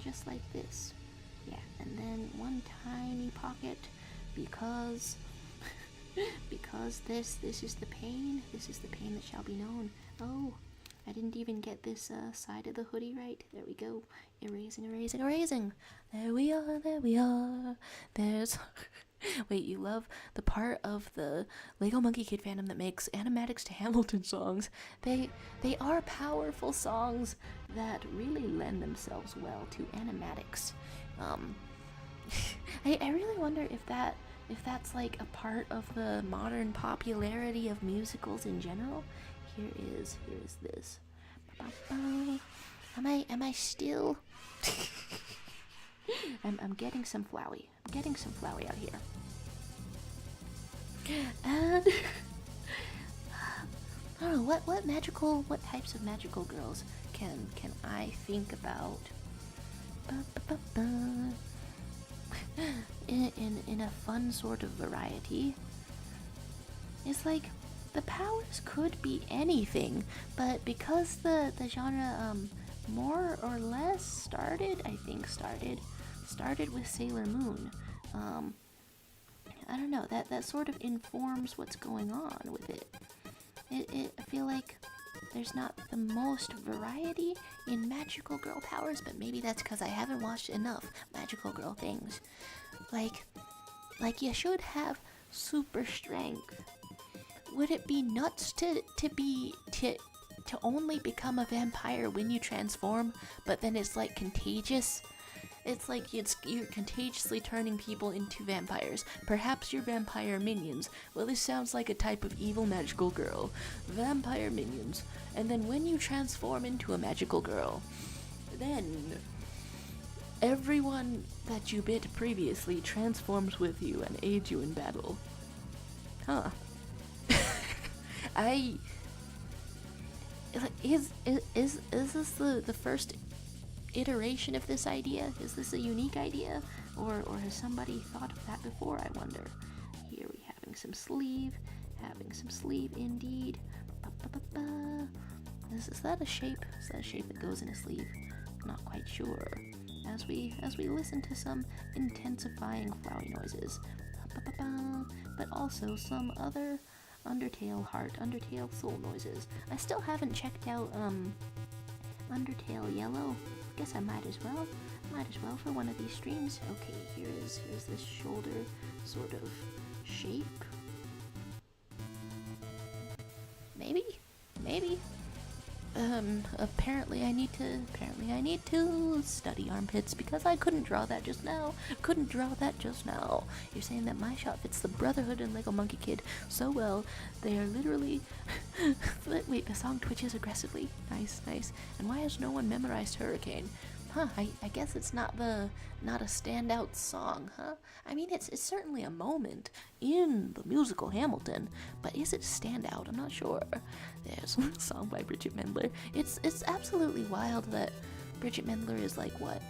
just like this. Yeah, and then one tiny pocket because this is the pain. This is the pain that shall be known. Oh, I didn't even get this side of the hoodie right. There we go. Erasing. There we are. There's wait, you love the part of the Lego Monkey Kid fandom that makes animatics to Hamilton songs. They are powerful songs that really lend themselves well to animatics. I really wonder if that's like a part of the modern popularity of musicals in general. Here is this. Am I still? I'm getting some flowy. Out here. And I don't know what types of magical girls can I think about? In a fun sort of variety. It's like the powers could be anything, but because the genre more or less started with Sailor Moon. I don't know, that sort of informs what's going on with it. I feel like there's not the most variety in magical girl powers, but maybe that's because I haven't watched enough magical girl things. Like you should have super strength. Would it be nuts to only become a vampire when you transform, but then it's like contagious? It's like you're contagiously turning people into vampires. Perhaps you're vampire minions. Well, this sounds like a type of evil magical girl. Vampire minions. And then when you transform into a magical girl, then everyone that you bit previously transforms with you and aids you in battle. Huh. Is this the first iteration of this idea? Is this a unique idea? Or has somebody thought of that before, I wonder? Here we having some sleeve indeed. Is that a shape? Is that a shape that goes in a sleeve? Not quite sure. As we listen to some intensifying flowy noises. But also some other Undertale heart, Undertale soul noises. I still haven't checked out Undertale Yellow. Guess I might as well for one of these streams. Okay, here's this shoulder sort of shape. Maybe. Apparently I need to study armpits because I couldn't draw that just now. You're saying that my shot fits the Brotherhood and Lego Monkey Kid so well, they are literally... Wait, the song twitches aggressively. Nice. And why has no one memorized Hurricane? Huh, I guess it's not a standout song, huh? I mean, it's certainly a moment in the musical Hamilton, but is it standout? I'm not sure. There's a song by Bridget Mendler. It's absolutely wild that Bridget Mendler is like, what,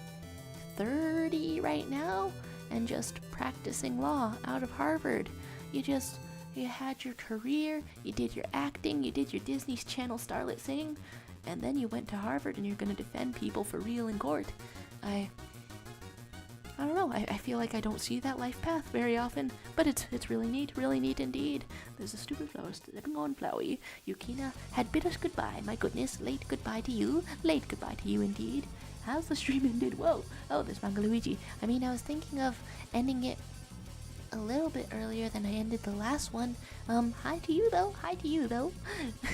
30 right now? and just practicing law out of Harvard. You had your career, you did your acting, you did your Disney Channel starlet sing, and then you went to Harvard and you're gonna defend people for real in court. I don't know, I feel like I don't see that life path very often, but it's really neat indeed. There's a stupid flower stepping on Flowey. Yukina had bid us goodbye. My goodness, late goodbye to you indeed. How's the stream ended? Whoa, oh, there's Manga Luigi. I mean, I was thinking of ending it a little bit earlier than I ended the last one. Hi to you though.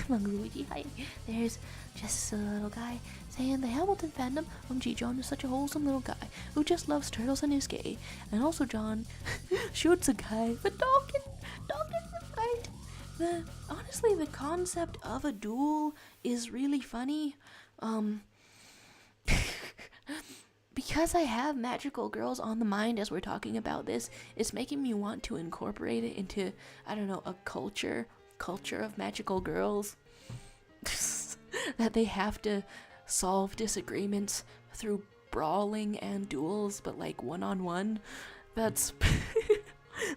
Manga Luigi, hi. There's just a little guy saying the Hamilton fandom, John is such a wholesome little guy who just loves turtles and is gay. And also John shoots a guy for talking right. Honestly, the concept of a duel is really funny. Because I have magical girls on the mind as we're talking about this, it's making me want to incorporate it into, I don't know, a culture of magical girls. That they have to solve disagreements through brawling and duels, but like one-on-one. That's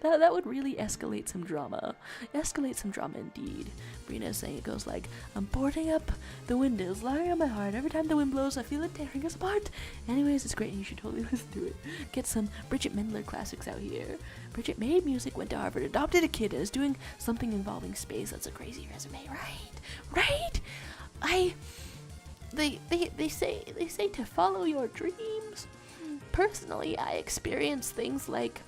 that would really escalate some drama. Indeed. Brina's saying it goes like, I'm boarding up the windows, lying on my heart. Every time the wind blows, I feel it tearing us apart. Anyways, it's great and you should totally listen to it. Get some Bridget Mendler classics out here. Bridget made music, went to Harvard, adopted a kid, and is doing something involving space. That's a crazy resume, right? They say to follow your dreams. Personally, I experience things like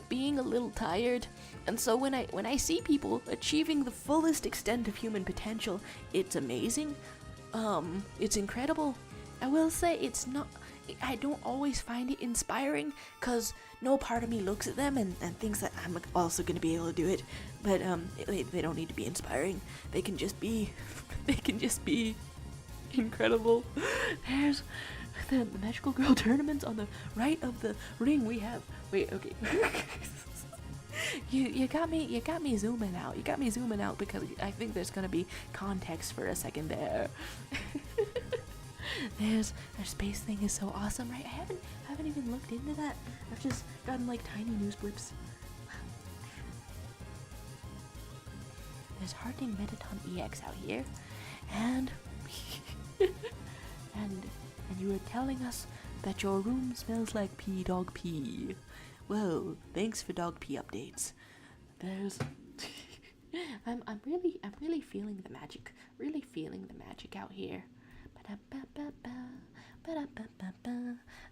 being a little tired, and so when I see people achieving the fullest extent of human potential, it's amazing. It's incredible. I will say I don't always find it inspiring, cause no part of me looks at them and thinks that I'm also gonna be able to do it. But they don't need to be inspiring. They can just be incredible. There's the magical girl tournaments on the right of the ring. We have okay. You got me zooming out. Because I think there's gonna be context for a second there. Their space thing is so awesome, right? I haven't even looked into that. I've just gotten like tiny news blips. There's Hearting Metaton EX out here, and and you were telling us that your room smells like dog pee. Well, thanks for dog pee updates. There's I'm really feeling the magic. Really feeling the magic out here.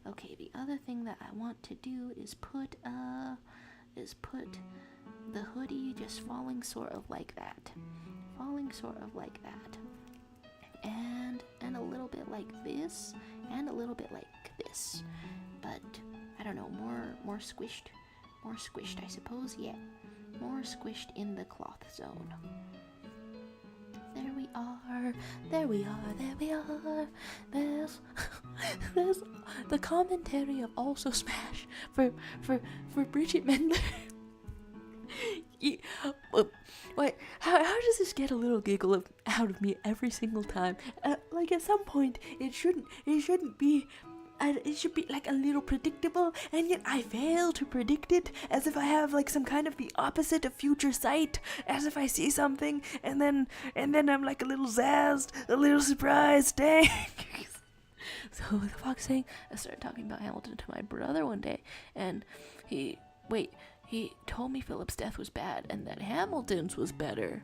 Okay, the other thing that I want to do is put the hoodie just falling sort of like that. And a little bit like this, and a little bit like this. But I don't know, more squished, I suppose. Yeah, more squished in the cloth zone. There we are. There's the commentary of Also Smash for Bridget Mendler. Wait, how does this get a little giggle out of me every single time? Like at some point, it shouldn't be. It should be like a little predictable, and yet I fail to predict it, as if I have like some kind of the opposite of future sight, as if I see something, and then I'm like a little zazzed, a little surprised, dang. So the fox saying, I started talking about Hamilton to my brother one day, and he told me Philip's death was bad, and that Hamilton's was better.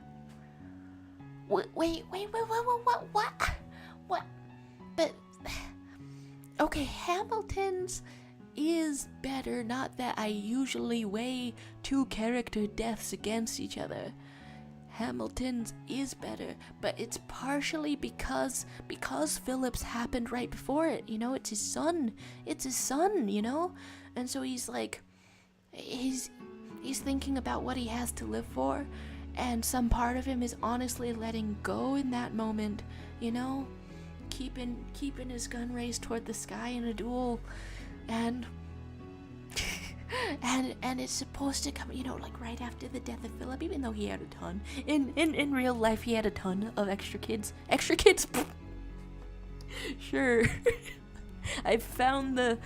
Wait, what? But... Okay, Hamilton's is better, not that I usually weigh two character deaths against each other. Hamilton's is better, but it's partially because Philip's happened right before it, you know, it's his son, you know? And so he's like, he's thinking about what he has to live for, and some part of him is honestly letting go in that moment, you know? Keeping his gun raised toward the sky in a duel, and it's supposed to come, you know, like right after the death of Philip, even though he had a ton. In real life, he had a ton of extra kids. Sure. I've found the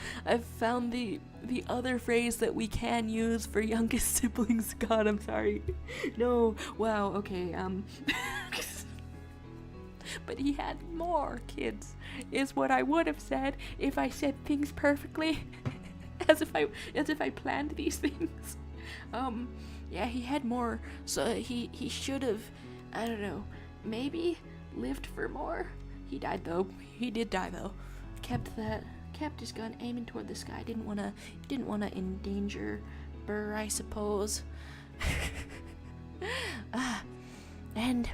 other phrase that we can use for youngest siblings. God, I'm sorry. No, wow, okay, but he had more kids, is what I would have said if I said things perfectly, as if I planned these things. Yeah, he had more, so he should have, I don't know, maybe lived for more. He died though. He did die though. Kept his gun aiming toward the sky. Didn't wanna endanger Burr, I suppose. And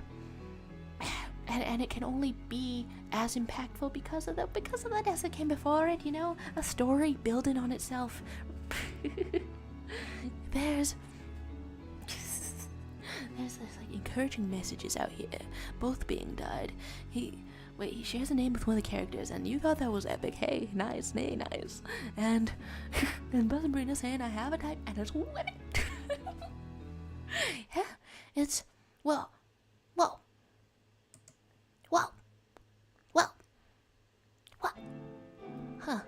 it can only be as impactful because of the deaths that came before it, you know? A story building on itself. There's like encouraging messages out here, both being died. He shares a name with one of the characters, and you thought that was epic. Hey, nice, nice. And Buzz and Brina saying I have a type, and it's women. Yeah, it's well. Huh.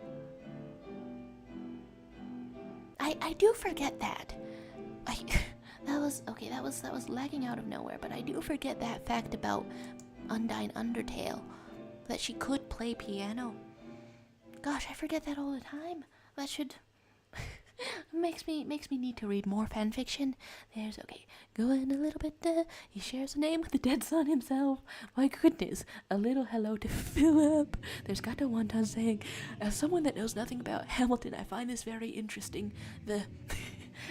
I do forget that. That was lagging out of nowhere, but I do forget that fact about Undyne Undertale, that she could play piano. Gosh, I forget that all the time. That should makes me need to read more fanfiction. There's going a little bit. He shares a name with the dead son himself. My goodness, a little hello to Philip. There's Gato Wonton saying, as someone that knows nothing about Hamilton, I find this very interesting.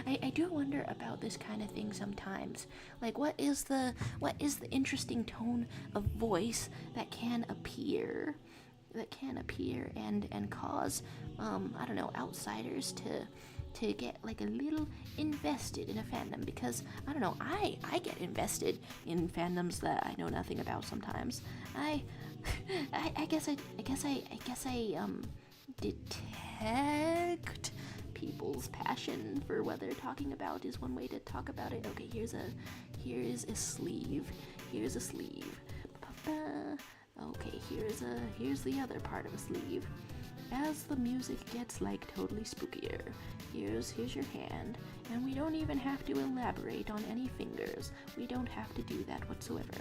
I do wonder about this kind of thing sometimes. Like, what is the interesting tone of voice that can appear and cause I don't know, outsiders to get like a little invested in a fandom, because I don't know, I get invested in fandoms that I know nothing about sometimes. I guess I detect people's passion for what they're talking about is one way to talk about it. Okay, here is a sleeve. Here's a sleeve. Okay, here's the other part of a sleeve. As the music gets like totally spookier, here's your hand, and we don't even have to elaborate on any fingers. We don't have to do that whatsoever.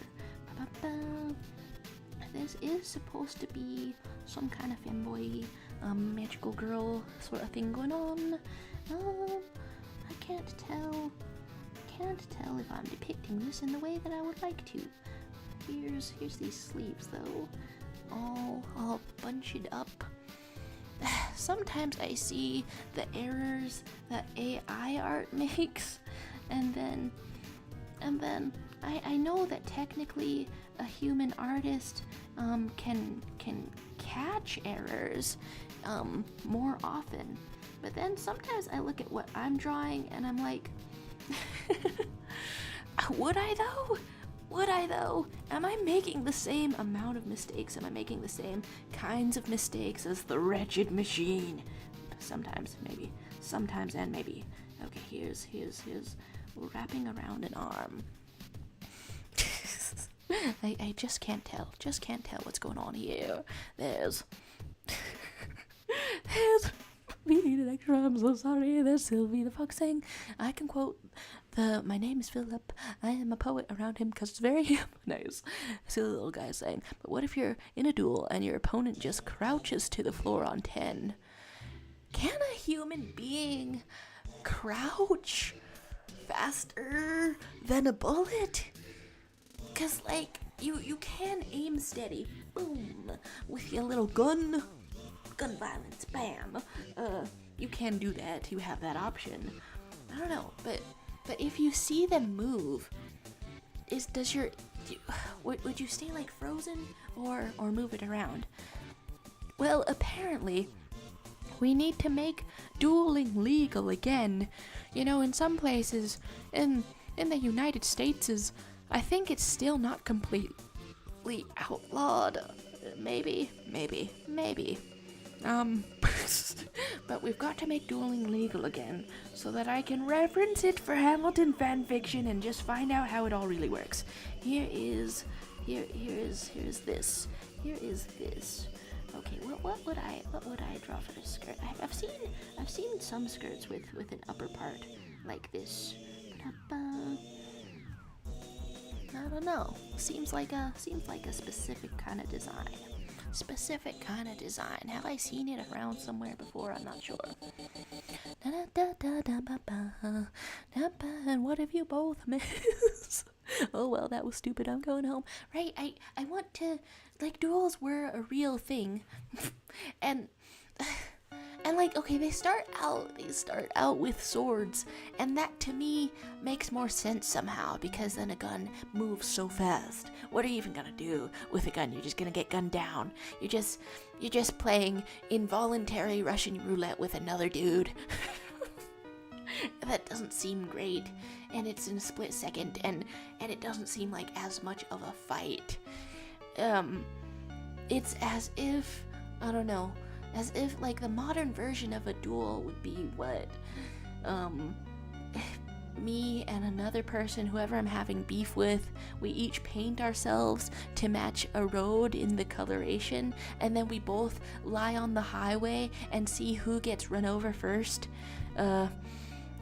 This is supposed to be some kind of femboy, magical girl sort of thing going on. I can't tell if I'm depicting this in the way that I would like to. Here's these sleeves though, all bunched up. Sometimes I see the errors that AI art makes, and then I know that technically a human artist can catch errors more often, but then sometimes I look at what I'm drawing and I'm like, would I though? Am I making the same amount of mistakes? Am I making the same kinds of mistakes as the wretched machine? Sometimes, maybe. Sometimes and maybe. Okay, here's wrapping around an arm. I just can't tell. Just can't tell what's going on here. There's we need an extra, I'm so sorry. There's Sylvie the Fox saying, I can quote my name is Philip, I am a poet around him because it's very nice. Silly little guy saying, but what if you're in a duel and your opponent just crouches to the floor on 10? Can a human being crouch faster than a bullet? Because, like, you can aim steady, boom, with your little gun violence, bam. You can do that, you have that option. I don't know, but if you see them move, would you stay like frozen or move it around? Well, apparently we need to make dueling legal again. You know, in some places in the United States I think it's still not completely outlawed. Maybe. But we've got to make dueling legal again so that I can reference it for Hamilton fanfiction and just find out how it all really works. Here is this. Okay, well, what would I draw for this skirt? I've seen some skirts with an upper part like this. I don't know. Seems like a specific kind of design. Specific kind of design. Have I seen it around somewhere before? I'm not sure. And what have you both missed? Oh well, that was stupid. I'm going home. Right, I want to, like, duels were a real thing. and like, okay, they start out with swords, and that to me makes more sense somehow, because then a gun moves so fast. What are you even gonna do with a gun? You're just gonna get gunned down. You're just playing involuntary Russian roulette with another dude. That doesn't seem great, and it's in a split second, and it doesn't seem like as much of a fight. It's as if, I don't know, as if like the modern version of a duel would be what, me and another person, whoever I'm having beef with, we each paint ourselves to match a road in the coloration, and then we both lie on the highway and see who gets run over first.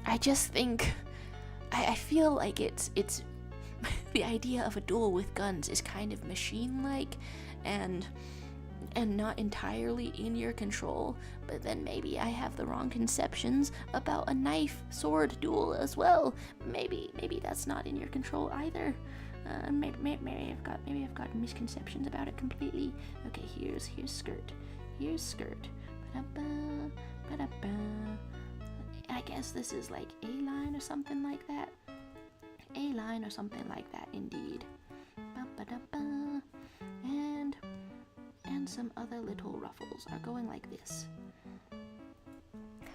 I just think, I feel like it's the idea of a duel with guns is kind of machine-like, and not entirely in your control. But then maybe I have the wrong conceptions about a knife sword duel as well. Maybe that's not in your control either. Maybe I've got misconceptions about it completely. Okay, here's skirt. Here's skirt. Ba-da-ba, ba-da-ba. I guess this is like A-line or something like that. A-line or something like that, indeed. Ba-ba-da-ba. And some other little ruffles are going like this.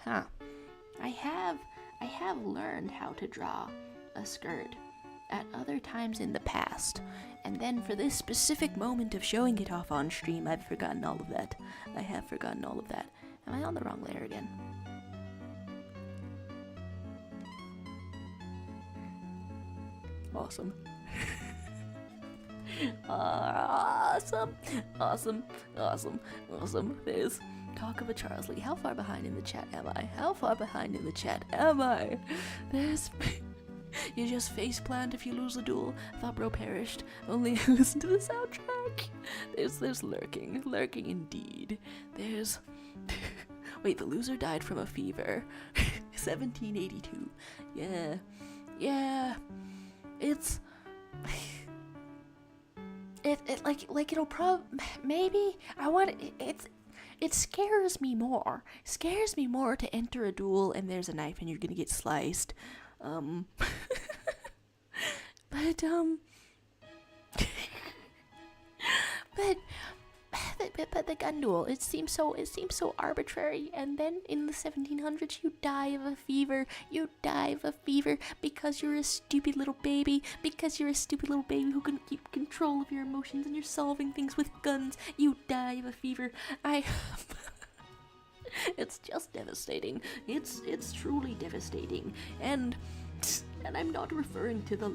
Huh. I have learned how to draw a skirt at other times in the past, and then for this specific moment of showing it off on stream, I've forgotten all of that. I have forgotten all of that. Am I on the wrong layer again? Awesome. Awesome. There's talk of a Charles Lee. How far behind in the chat am I? There's you just face plant if you lose a duel. Thought bro perished. Only listen to the soundtrack. There's lurking indeed. There's wait, the loser died from a fever. 1782. Yeah. It's It it'll maybe I want it scares me more to enter a duel and there's a knife and you're gonna get sliced, but the gun duel, it seems so arbitrary. And then in the 1700s you die of a fever because you're a stupid little baby who couldn't keep control of your emotions, and you're solving things with guns. You die of a fever. It's just devastating. It's truly devastating. And I'm not referring to the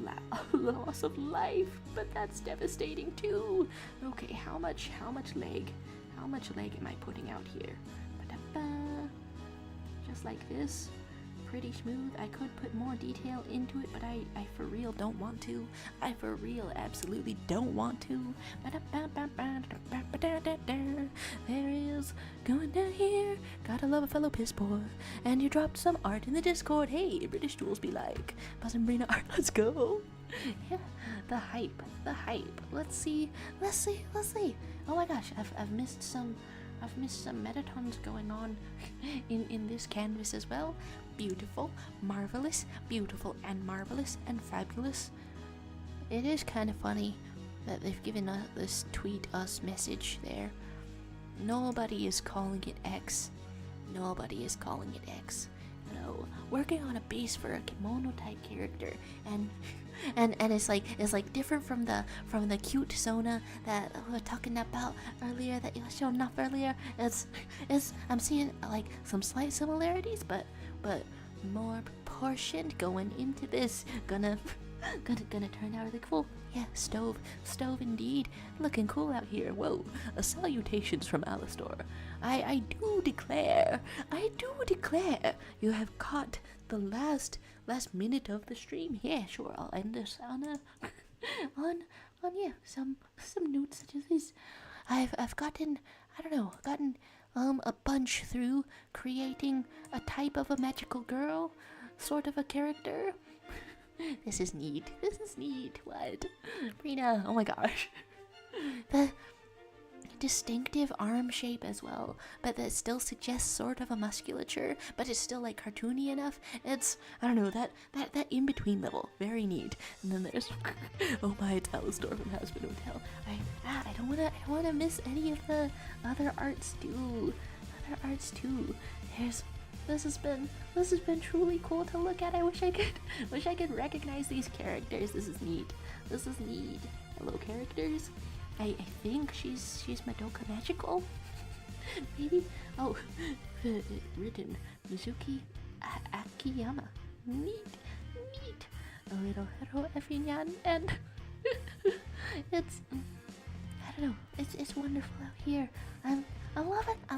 loss of life, but that's devastating too. Okay, how much leg am I putting out here? Ba-da-ba. Just like this, pretty smooth. I could put more detail into it, but I for real don't want to. I for real absolutely don't want to. There is going down here. Gotta love a fellow piss poor. And you dropped some art in the Discord. Hey, British duels be like. Buzzin' art, let's go. Yeah, the hype. Let's see. Oh my gosh, I've missed some metatons going on in this canvas as well. Beautiful, marvelous, beautiful and marvelous and fabulous. It is kind of funny that they've given us this tweet us message there. Nobody is calling it X. No, working on a base for a kimono type character, and it's like different from the cute Sona that we were talking about earlier, that you were showing off earlier. I'm seeing like some slight similarities, but more proportioned going into this. Gonna Gonna turn out really cool. Yeah, stove indeed. Looking cool out here. Whoa, salutations from Alistor. I do declare, you have caught the last minute of the stream. Yeah, sure, I'll end this on a, on yeah, some notes such as this. I've gotten a bunch through creating a type of a magical girl, sort of a character. This is neat. What? Rena, oh my gosh. The distinctive arm shape as well, but that still suggests sort of a musculature, but it's still like cartoony enough. It's, I don't know, that in-between level. Very neat. And then there's, oh my, it's Alistor from Hazbin Hotel. I don't wanna miss any of the other arts too. This has been truly cool to look at. I wish I could recognize these characters. This is neat. Hello, characters. I think she's Madoka magical. Maybe. Oh, written Mizuki Akiyama. Neat. A little hetero effinyan, and it's, I don't know. It's wonderful out here. I'm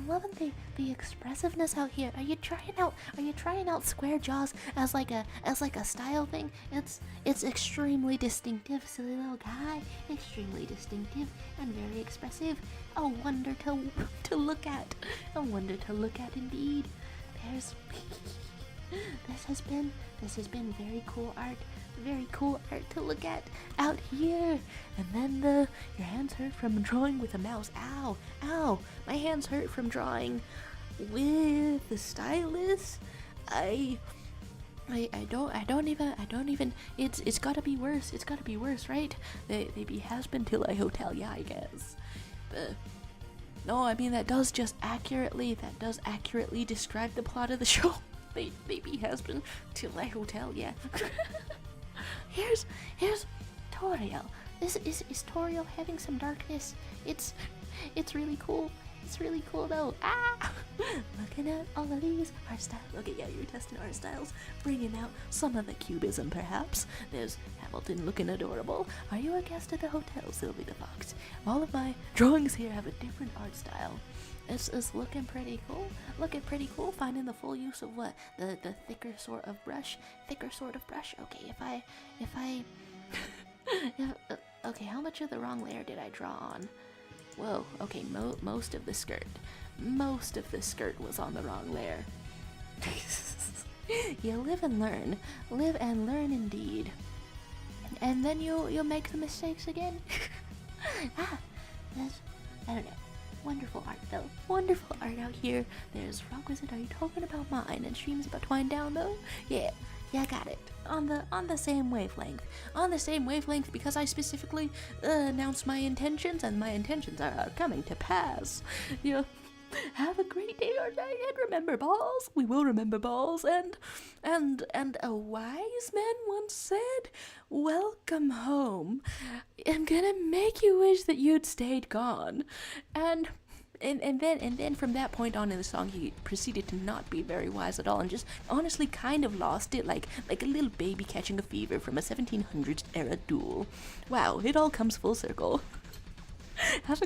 loving the expressiveness out here. Are you trying out square jaws as like a style thing? It's extremely distinctive, silly little guy. Extremely distinctive and very expressive. A wonder to look at. Indeed. There's this has been very cool art. Very cool art to look at out here. And then your hands hurt from drawing with a mouse. Ow, my hands hurt from drawing with the stylus. I don't even, it's gotta be worse, right? They be has been till a hotel, yeah, I guess. No, I mean that does accurately describe the plot of the show. Baby has been till a hotel, yeah. Here's Toriel. Is Toriel having some darkness? It's really cool. It's really cool though. Looking at all of these art styles. Okay, yeah, you're testing art styles, bringing out some of the cubism perhaps. There's Hamilton looking adorable. Are you a guest at the hotel, Sylvie the Fox? All of my drawings here have a different art style. It's looking pretty cool. Finding the full use of what? The thicker sort of brush. Okay, if I okay, how much of the wrong layer did I draw on? Whoa, okay, most of the skirt was on the wrong layer. You live and learn indeed. And then you'll make the mistakes again. I don't know. Wonderful art though. Wonderful art out here. There's Frog Wizard, are you talking about mine? And streams about Twine Down though? Yeah, I got it. On the same wavelength. Because I specifically announced my intentions, and my intentions are coming to pass. You have a great day or night, and remember balls. We will remember balls. And a wise man once said, "Welcome home. I'm gonna make you wish that you'd stayed gone." And then from that point on in the song, he proceeded to not be very wise at all, and just honestly kind of lost it, like a little baby catching a fever from a 1700s era duel. Wow, it all comes full circle. Have a